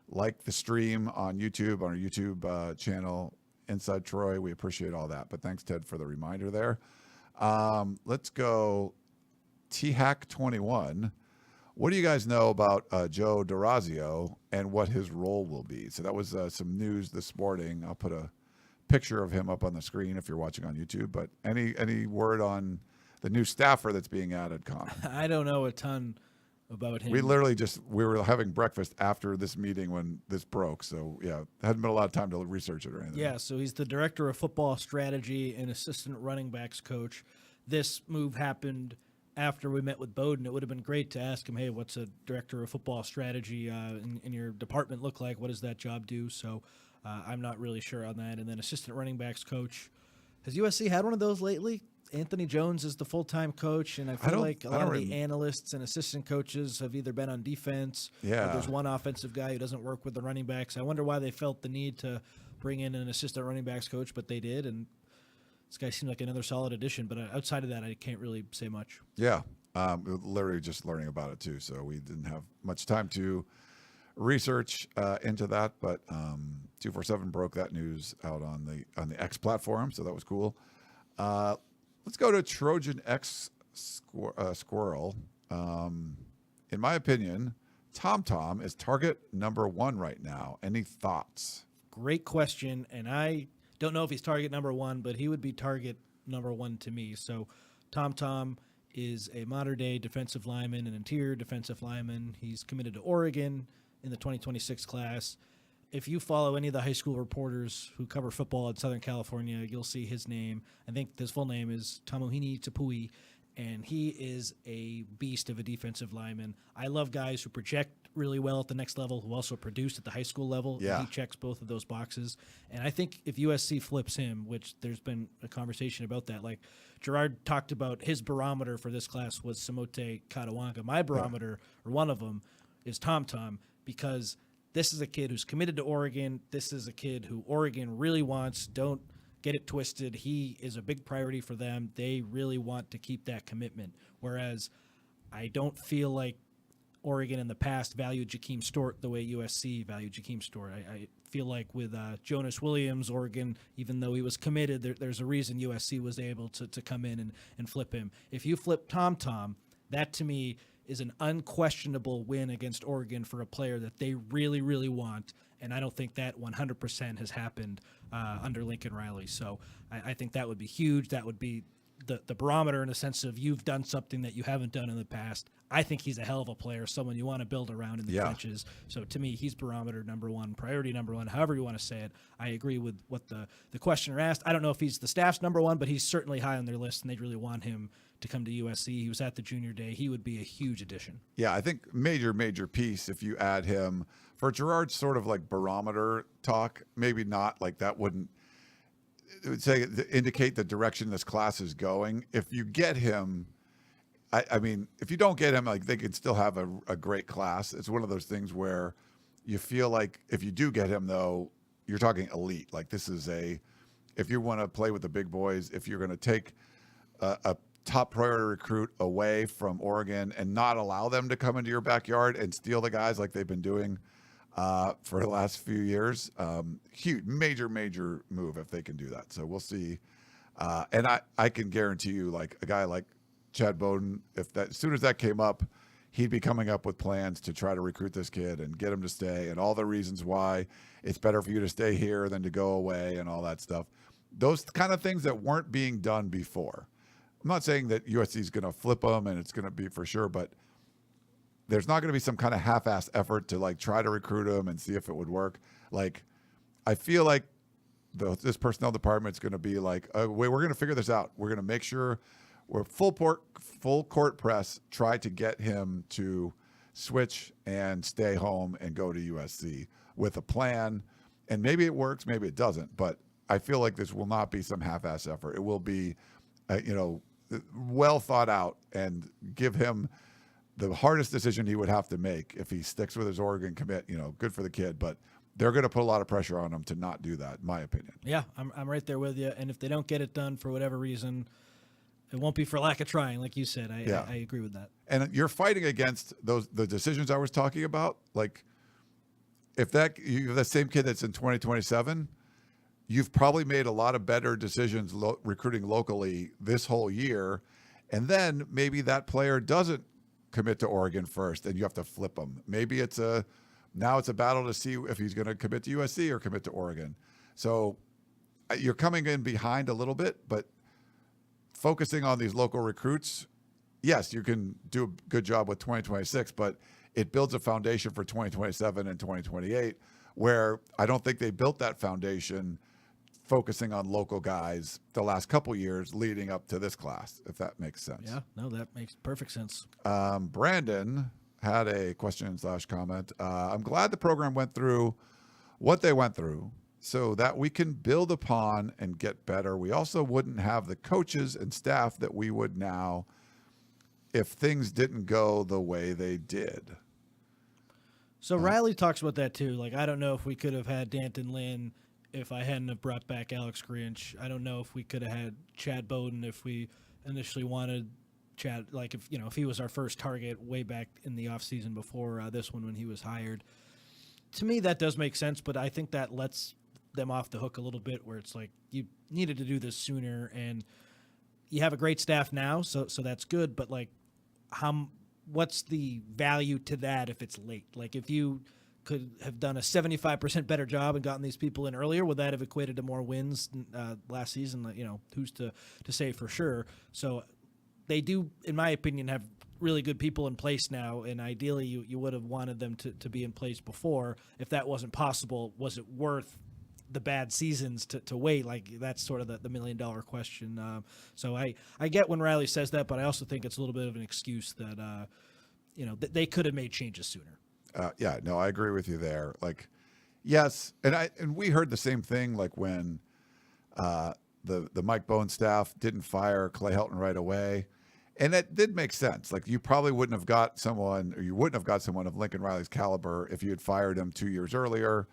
Speaker 1: Like the stream on YouTube, on our YouTube channel, Inside Troy. We appreciate all that. But thanks, Ted, for the reminder there. Let's go THAC21. What do you guys know about Joe DeRazio and what his role will be? So that was some news this morning. I'll put a picture of him up on the screen if you're watching on YouTube. But any word on the new staffer that's being added, Connor?
Speaker 2: I don't know a ton about him.
Speaker 1: We were having breakfast after this meeting when this broke. So, yeah, hadn't been a lot of time to research it or anything.
Speaker 2: Yeah, so he's the director of football strategy and assistant running backs coach. This move happened after we met with Bowden. It would have been great to ask him, hey, what's a director of football strategy in your department look like? What does that job do? So I'm not really sure on that. And then assistant running backs coach. Has USC had one of those lately? Anthony Jones is the full-time coach, and I feel like a lot of the analysts and assistant coaches have either been on defense, or there's one offensive guy who doesn't work with the running backs. I wonder why they felt the need to bring in an assistant running backs coach, but they did, and this guy seemed like another solid addition. But outside of that, I can't really say much.
Speaker 1: Yeah, literally just learning about it too, so we didn't have much time to research into that. But 247 broke that news out on the X platform, so that was cool. Let's go to Trojan X Squirrel. In my opinion, Tom is target number 1 right now. Any thoughts?
Speaker 2: Great question, and I don't know if he's target number 1, but he would be target number 1 to me. So Tom is a modern-day defensive lineman, an interior defensive lineman. He's committed to Oregon in the 2026 class. If you follow any of the high school reporters who cover football in Southern California, you'll see his name. I think his full name is Tamuhini Tapui, and he is a beast of a defensive lineman. I love guys who project really well at the next level, who also produce at the high school level.
Speaker 1: Yeah.
Speaker 2: He checks both of those boxes. And I think if USC flips him, which there's been a conversation about that, like Gerard talked about his barometer for this class was Samote Katawanga. My barometer, or one of them, is Tom, because this is a kid who's committed to Oregon. This is a kid who Oregon really wants. Don't get it twisted. He is a big priority for them. They really want to keep that commitment. Whereas I don't feel like Oregon in the past valued Jakeem Stewart the way USC valued Jakeem Stewart. I feel like with Jonas Williams, Oregon, even though he was committed, there's a reason USC was able to come in and flip him. If you flip Tom, that to me is an unquestionable win against Oregon for a player that they really, really want. And I don't think that 100% has happened under Lincoln Riley. So I think that would be huge. That would be the barometer in the sense of you've done something that you haven't done in the past. I think he's a hell of a player, someone you want to build around in the trenches. So to me, he's barometer number 1, priority number 1, however you want to say it. I agree with what the questioner asked. I don't know if he's the staff's number 1, but he's certainly high on their list, and they really want him to come to USC. He was at the junior day. He would be a huge addition. Yeah,
Speaker 1: I think major piece if you add him. For Gerard's sort of like barometer talk, maybe not like that wouldn't, it would say indicate the direction this class is going. If you get him, I mean, if you don't get him, like they could still have a great class. It's one of those things where you feel like if you do get him, though, you're talking elite. Like this is if you want to play with the big boys, if you're going to take a top priority recruit away from Oregon and not allow them to come into your backyard and steal the guys like they've been doing for the last few years. Huge, major move if they can do that. So we'll see. And I can guarantee you, like a guy like Chad Bowden, as soon as that came up, he'd be coming up with plans to try to recruit this kid and get him to stay and all the reasons why it's better for you to stay here than to go away and all that stuff. Those kind of things that weren't being done before. I'm not saying that USC is going to flip them and it's going to be for sure, but there's not going to be some kind of half-assed effort to like try to recruit him and see if it would work. Like, I feel like this personnel department is going to be like, we're going to figure this out. We're going to make sure we're full court press, try to get him to switch and stay home and go to USC with a plan. And maybe it works, maybe it doesn't. But I feel like this will not be some half-ass effort. It will be, well thought out and give him the hardest decision he would have to make if he sticks with his Oregon commit. Good for the kid, but they're going to put a lot of pressure on him to not do that, in my opinion.
Speaker 2: Yeah, I'm right there with you. And if they don't get it done for whatever reason, it won't be for lack of trying, like you said. I agree with that.
Speaker 1: And you're fighting against the decisions I was talking about. Like, if you have the same kid that's in 2027, you've probably made a lot of better decisions recruiting locally this whole year. And then maybe that player doesn't commit to Oregon first, and you have to flip him. Maybe now it's a battle to see if he's going to commit to USC or commit to Oregon. So you're coming in behind a little bit, but focusing on these local recruits, yes, you can do a good job with 2026, but it builds a foundation for 2027 and 2028, where I don't think they built that foundation focusing on local guys the last couple years leading up to this class, if that makes sense.
Speaker 2: Yeah, no, that makes perfect sense.
Speaker 1: Brandon had a question/comment. I'm glad the program went through what they went through so that we can build upon and get better. We also wouldn't have the coaches and staff that we would now if things didn't go the way they did.
Speaker 2: So Riley talks about that too. Like, I don't know if we could have had Danton Lynn if I hadn't have brought back Alex Grinch. I don't know if we could have had Chad Bowden if we initially wanted Chad, like if he was our first target way back in the offseason before this one when he was hired. To me, that does make sense, but I think that lets them off the hook a little bit, where it's like you needed to do this sooner, and you have a great staff now, so that's good. But like, what's the value to that if it's late? Like, if you could have done a 75% better job and gotten these people in earlier, would that have equated to more wins last season? Who's to say for sure? So they do, in my opinion, have really good people in place now, and ideally you would have wanted them to be in place before. If that wasn't possible, was it worth the bad seasons to wait? Like, that's sort of the $1 million question. So I get when Riley says that, but I also think it's a little bit of an excuse that they could have made changes sooner.
Speaker 1: I agree with you there. Like, yes, and we heard the same thing. Like when the Mike Bohn staff didn't fire Clay Helton right away, and it did make sense. Like, you probably wouldn't have got someone of Lincoln Riley's caliber if you had fired him 2 years earlier.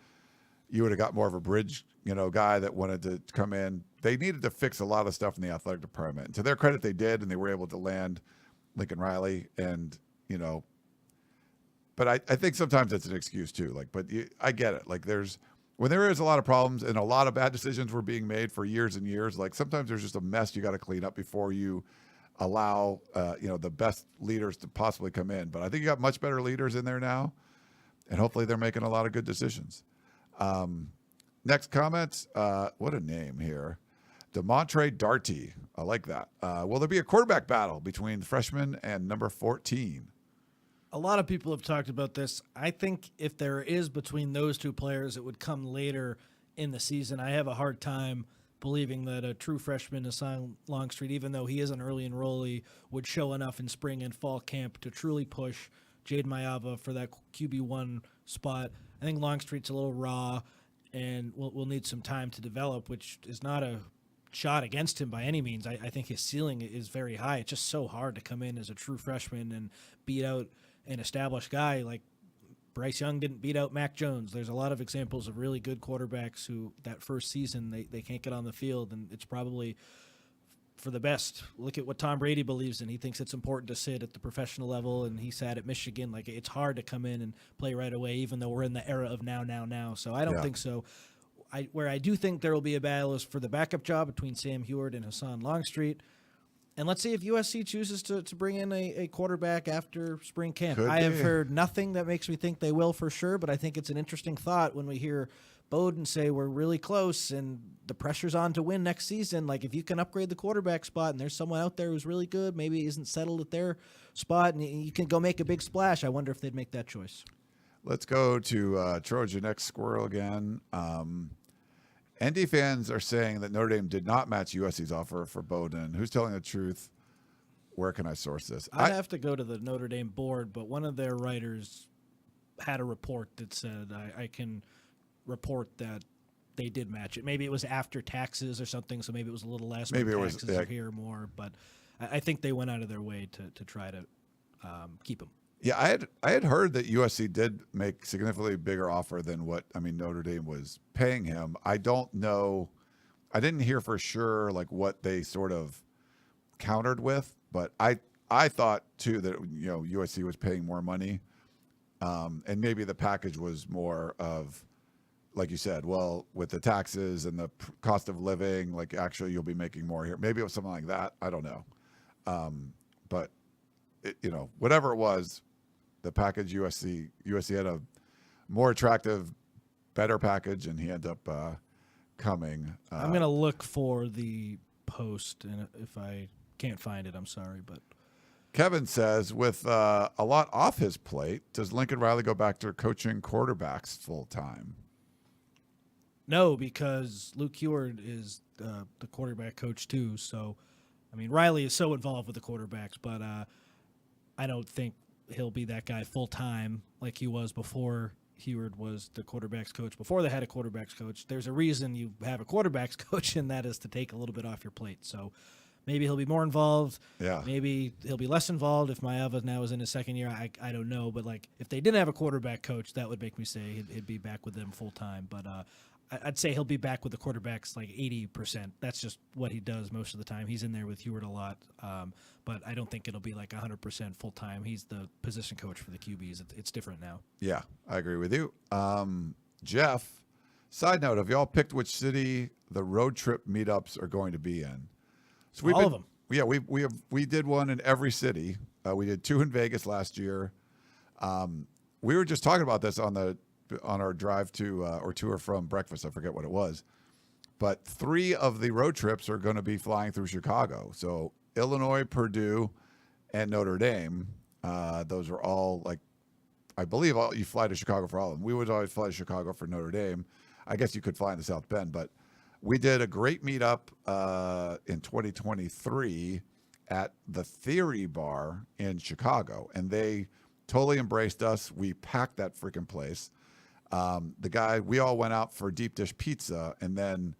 Speaker 1: You would have got more of a bridge, guy that wanted to come in. They needed to fix a lot of stuff in the athletic department. And to their credit, they did, and they were able to land Lincoln Riley. And, but I think sometimes it's an excuse too. Like, but I get it. Like, when there is a lot of problems and a lot of bad decisions were being made for years and years, like sometimes there's just a mess you got to clean up before you allow, the best leaders to possibly come in. But I think you got much better leaders in there now, and hopefully they're making a lot of good decisions. Next comment. What a name here. DeMontre Darty. I like that. Will there be a quarterback battle between freshman and number 14?
Speaker 2: A lot of people have talked about this. I think if there is between those two players, it would come later in the season. I have a hard time believing that a true freshman, Hassan Longstreet, even though he is an early enrollee, would show enough in spring and fall camp to truly push Jade Mayava for that QB1 spot. I think Longstreet's a little raw and we'll need some time to develop, which is not a shot against him by any means. I think his ceiling is very high. It's just so hard to come in as a true freshman and beat out an established guy. Like, Bryce Young didn't beat out Mac Jones. There's a lot of examples of really good quarterbacks who that first season they can't get on the field, and it's probably for the best. Look at what Tom Brady believes in. He thinks it's important to sit at the professional level, and he sat at Michigan. Like, it's hard to come in and play right away, even though we're in the era of now. So I don't think so. Where I do think there will be a battle is for the backup job between Sam Heward and Hassan Longstreet. And let's see if USC chooses to bring in a quarterback after spring camp. I have heard nothing that makes me think they will for sure, but I think it's an interesting thought when we hear Bowden say we're really close and the pressure's on to win next season. Like, if you can upgrade the quarterback spot and there's someone out there who's really good, maybe isn't settled at their spot, and you can go make a big splash, I wonder if they'd make that choice.
Speaker 1: Let's go to Trojan X Squirrel again. ND fans are saying that Notre Dame did not match USC's offer for Bowden. Who's telling the truth? Where can I source this?
Speaker 2: I'd have to go to the Notre Dame board, but one of their writers had a report that said I can report that they did match it. Maybe it was after taxes or something, so maybe it was a little less.
Speaker 1: Maybe it was
Speaker 2: taxes are here more, but I think they went out of their way to try to keep him.
Speaker 1: Yeah, I had heard that USC did make significantly bigger offer than what Notre Dame was paying him. I don't know. I didn't hear for sure like what they sort of countered with, but I thought too that USC was paying more money, and maybe the package was more of, like you said, well, with the taxes and the cost of living, like actually you'll be making more here. Maybe it was something like that. I don't know, but whatever it was. The package USC had a more attractive, better package, and he ended up coming.
Speaker 2: I'm going to look for the post, and if I can't find it, I'm sorry. But
Speaker 1: Kevin says, with a lot off his plate, does Lincoln Riley go back to coaching quarterbacks full time?
Speaker 2: No, because Luke Heward is the quarterback coach too. So, Riley is so involved with the quarterbacks, but I don't think he'll be that guy full time like he was before Heward was the quarterbacks coach. Before they had a quarterbacks coach, there's a reason you have a quarterbacks coach, and that is to take a little bit off your plate. So maybe he'll be more involved.
Speaker 1: Yeah. Maybe
Speaker 2: he'll be less involved if Maeva now is in his second year. I don't know, but like if they didn't have a quarterback coach, that would make me say he'd be back with them full time. But I'd say he'll be back with the quarterbacks like 80%. That's just what he does most of the time. He's in there with Heward a lot, but I don't think it'll be like 100% full time. He's the position coach for the QBs. It's different now.
Speaker 1: Yeah, I agree with you. Jeff, side note, have y'all picked which city the road trip meetups are going to be in? So
Speaker 2: All of them.
Speaker 1: Yeah, we did one in every city. We did 2 in Vegas last year. We were just talking about this on our drive to or tour from breakfast. I forget what it was, but 3 of the road trips are going to be flying through Chicago. So Illinois, Purdue, and Notre Dame. Those are all I believe you fly to Chicago for all of them. We would always fly to Chicago for Notre Dame. I guess you could fly into South Bend, but we did a great meetup in 2023 at the Theory Bar in Chicago, and they totally embraced us. We packed that freaking place. We all went out for deep dish pizza and then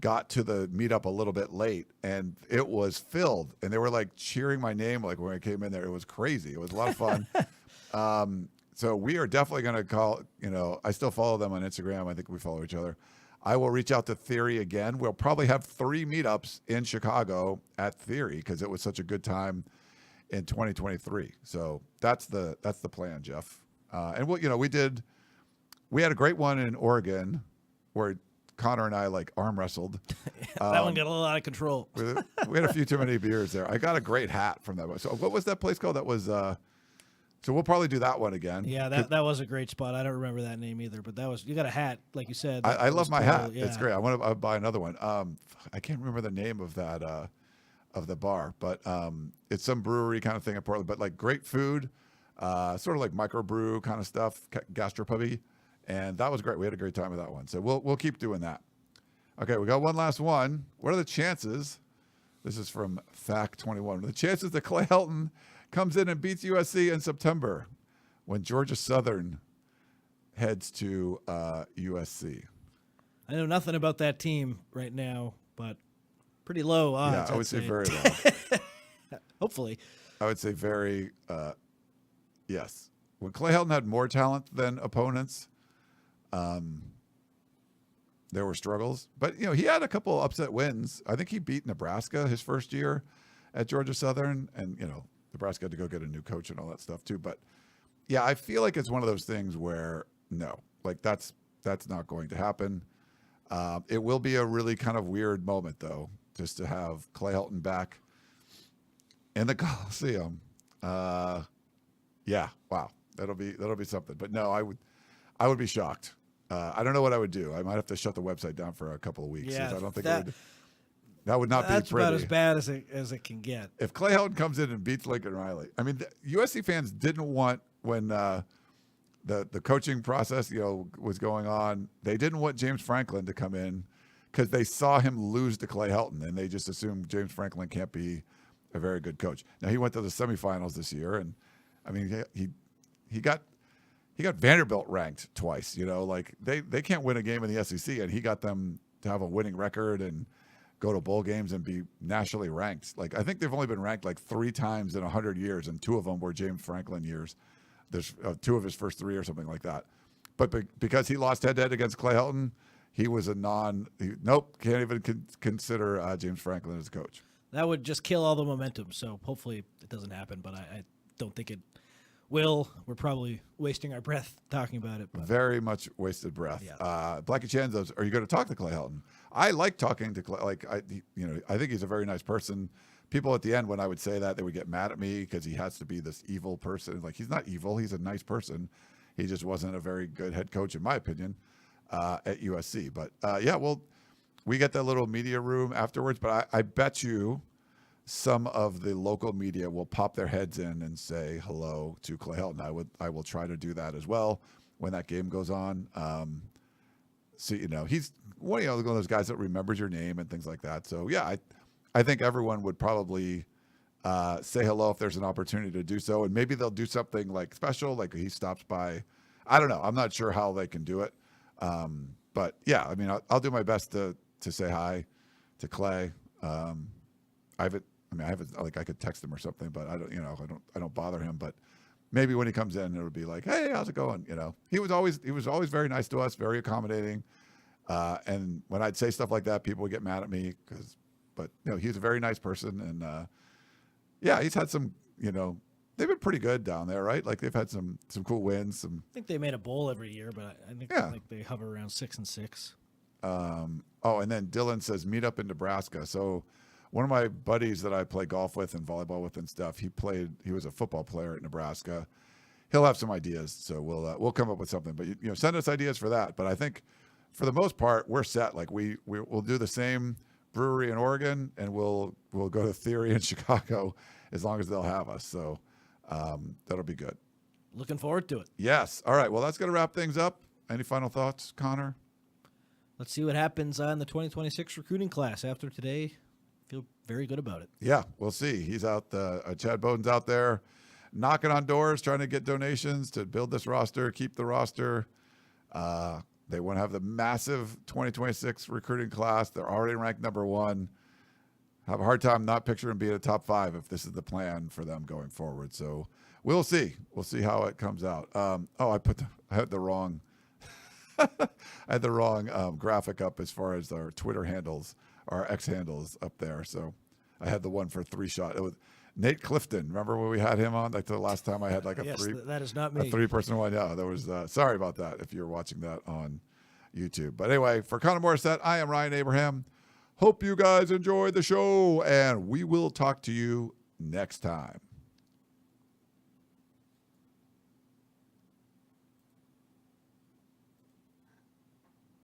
Speaker 1: got to the meetup a little bit late, and it was filled, and they were like cheering my name like when I came in there. It was crazy. It was a lot of fun. So we are definitely going to call, I still follow them on Instagram. I think we follow each other. I will reach out to Theory again. We'll probably have 3 meetups in Chicago at Theory because it was such a good time in 2023. So that's the plan, Jeff. And we had a great one in Oregon where Connor and I arm wrestled.
Speaker 2: That one got a little out of control.
Speaker 1: We had a few too many beers there. I got a great hat from that one. So what was that place called? That was so we'll probably do that one again.
Speaker 2: Yeah, that was a great spot. I don't remember that name either, but you got a hat, like you said.
Speaker 1: I love my hat.
Speaker 2: Yeah.
Speaker 1: It's great. I'll buy another one. I can't remember the name of that of the bar, but it's some brewery kind of thing in Portland. But great food, sort of like microbrew kind of stuff, gastropubby. And that was great. We had a great time with that one. So we'll keep doing that. Okay, we got one last one. What are the chances? This is from Fact 21. The chances that Clay Helton comes in and beats USC in September when Georgia Southern heads to USC.
Speaker 2: I know nothing about that team right now, but pretty low odds.
Speaker 1: Yeah, I would say very low.
Speaker 2: Hopefully.
Speaker 1: I would say very, yes. When Clay Helton had more talent than opponents, there were struggles. But, he had a couple upset wins. I think he beat Nebraska his first year at Georgia Southern. And, Nebraska had to go get a new coach and all that stuff too. But, yeah, I feel like it's one of those things where, no, that's not going to happen. It will be a really kind of weird moment, though, just to have Clay Helton back in the Coliseum. Yeah, wow. That'll be something. But no, I would be shocked. I don't know what I would do. I might have to shut the website down for a couple of weeks.
Speaker 2: Yeah,
Speaker 1: I don't think that would not be pretty.
Speaker 2: That's about as bad as it can get.
Speaker 1: If Clay Helton comes in and beats Lincoln Riley, USC fans didn't want when the coaching process was going on. They didn't want James Franklin to come in because they saw him lose to Clay Helton, and they just assumed James Franklin can't be a very good coach. Now, he went to the semifinals this year, and I mean, he got Vanderbilt ranked twice. Like they can't win a game in the SEC, and he got them to have a winning record and go to bowl games and be nationally ranked. Like, I think they've only been ranked like 3 times in 100 years, and 2 of them were James Franklin years. There's 2 of his first 3 or something like that. But because he lost head-to-head against Clay Helton, he was can't even consider James Franklin as a coach.
Speaker 2: That would just kill all the momentum. So hopefully it doesn't happen, but I don't think it will. We're probably wasting our breath talking about it. But.
Speaker 1: Very much wasted breath.
Speaker 2: Yeah.
Speaker 1: Blackie Chanzos, are you going to talk to Clay Helton? I like talking to Clay. Like, I think he's a very nice person. People at the end, when I would say that, they would get mad at me because he has to be this evil person. Like, he's not evil. He's a nice person. He just wasn't a very good head coach, in my opinion, at USC. But, we get that little media room afterwards. But I bet you some of the local media will pop their heads in and say hello to Clay Helton. I will try to do that as well when that game goes on. So, he's one of those guys that remembers your name and things like that. So, yeah, I think everyone would probably say hello if there's an opportunity to do so. And maybe they'll do something like special, like he stops by. I don't know. I'm not sure how they can do it. But, yeah, I mean, I'll do my best to say hi to Clay. I could text him or something, but I don't bother him. But maybe when he comes in, it'll be like, hey, how's it going? He was always very nice to us, very accommodating. And when I'd say stuff like that, people would get mad at me but he's a very nice person. And he's had some, they've been pretty good down there, right? Like they've had some cool wins.
Speaker 2: I think they made a bowl every year, but I think they hover around 6-6.
Speaker 1: And then Dylan says meet up in Nebraska. So one of my buddies that I play golf with and volleyball with and stuff, he was a football player at Nebraska. He'll have some ideas, so we'll come up with something. But send us ideas for that. But I think for the most part, we're set. Like we'll do the same brewery in Oregon, and we'll go to Theory in Chicago as long as they'll have us. So that'll be good.
Speaker 2: Looking forward to it.
Speaker 1: Yes. All right. Well, that's going to wrap things up. Any final thoughts, Connor?
Speaker 2: Let's see what happens in the 2026 recruiting class after today. Feel very good about it.
Speaker 1: Yeah, we'll see. He's out. Chad Bowden's out there knocking on doors, trying to get donations to build this roster, keep the roster. They want to have the massive 2026 recruiting class. They're already ranked number 1. Have a hard time not picturing being a top 5 if this is the plan for them going forward. So we'll see. We'll see how it comes out. I had the wrong graphic up as far as our Twitter handles. Our X handles up there. So I had the one for 3 shot. It was Nate Clifton. Remember when we had him on? Like the last time I had like a
Speaker 2: yes,
Speaker 1: 3.
Speaker 2: That is not me.
Speaker 1: A 3-person one. Yeah, there was. Sorry about that if you're watching that on YouTube. But anyway, for Connor Morrissette, I am Ryan Abraham. Hope you guys enjoyed the show, and we will talk to you next time.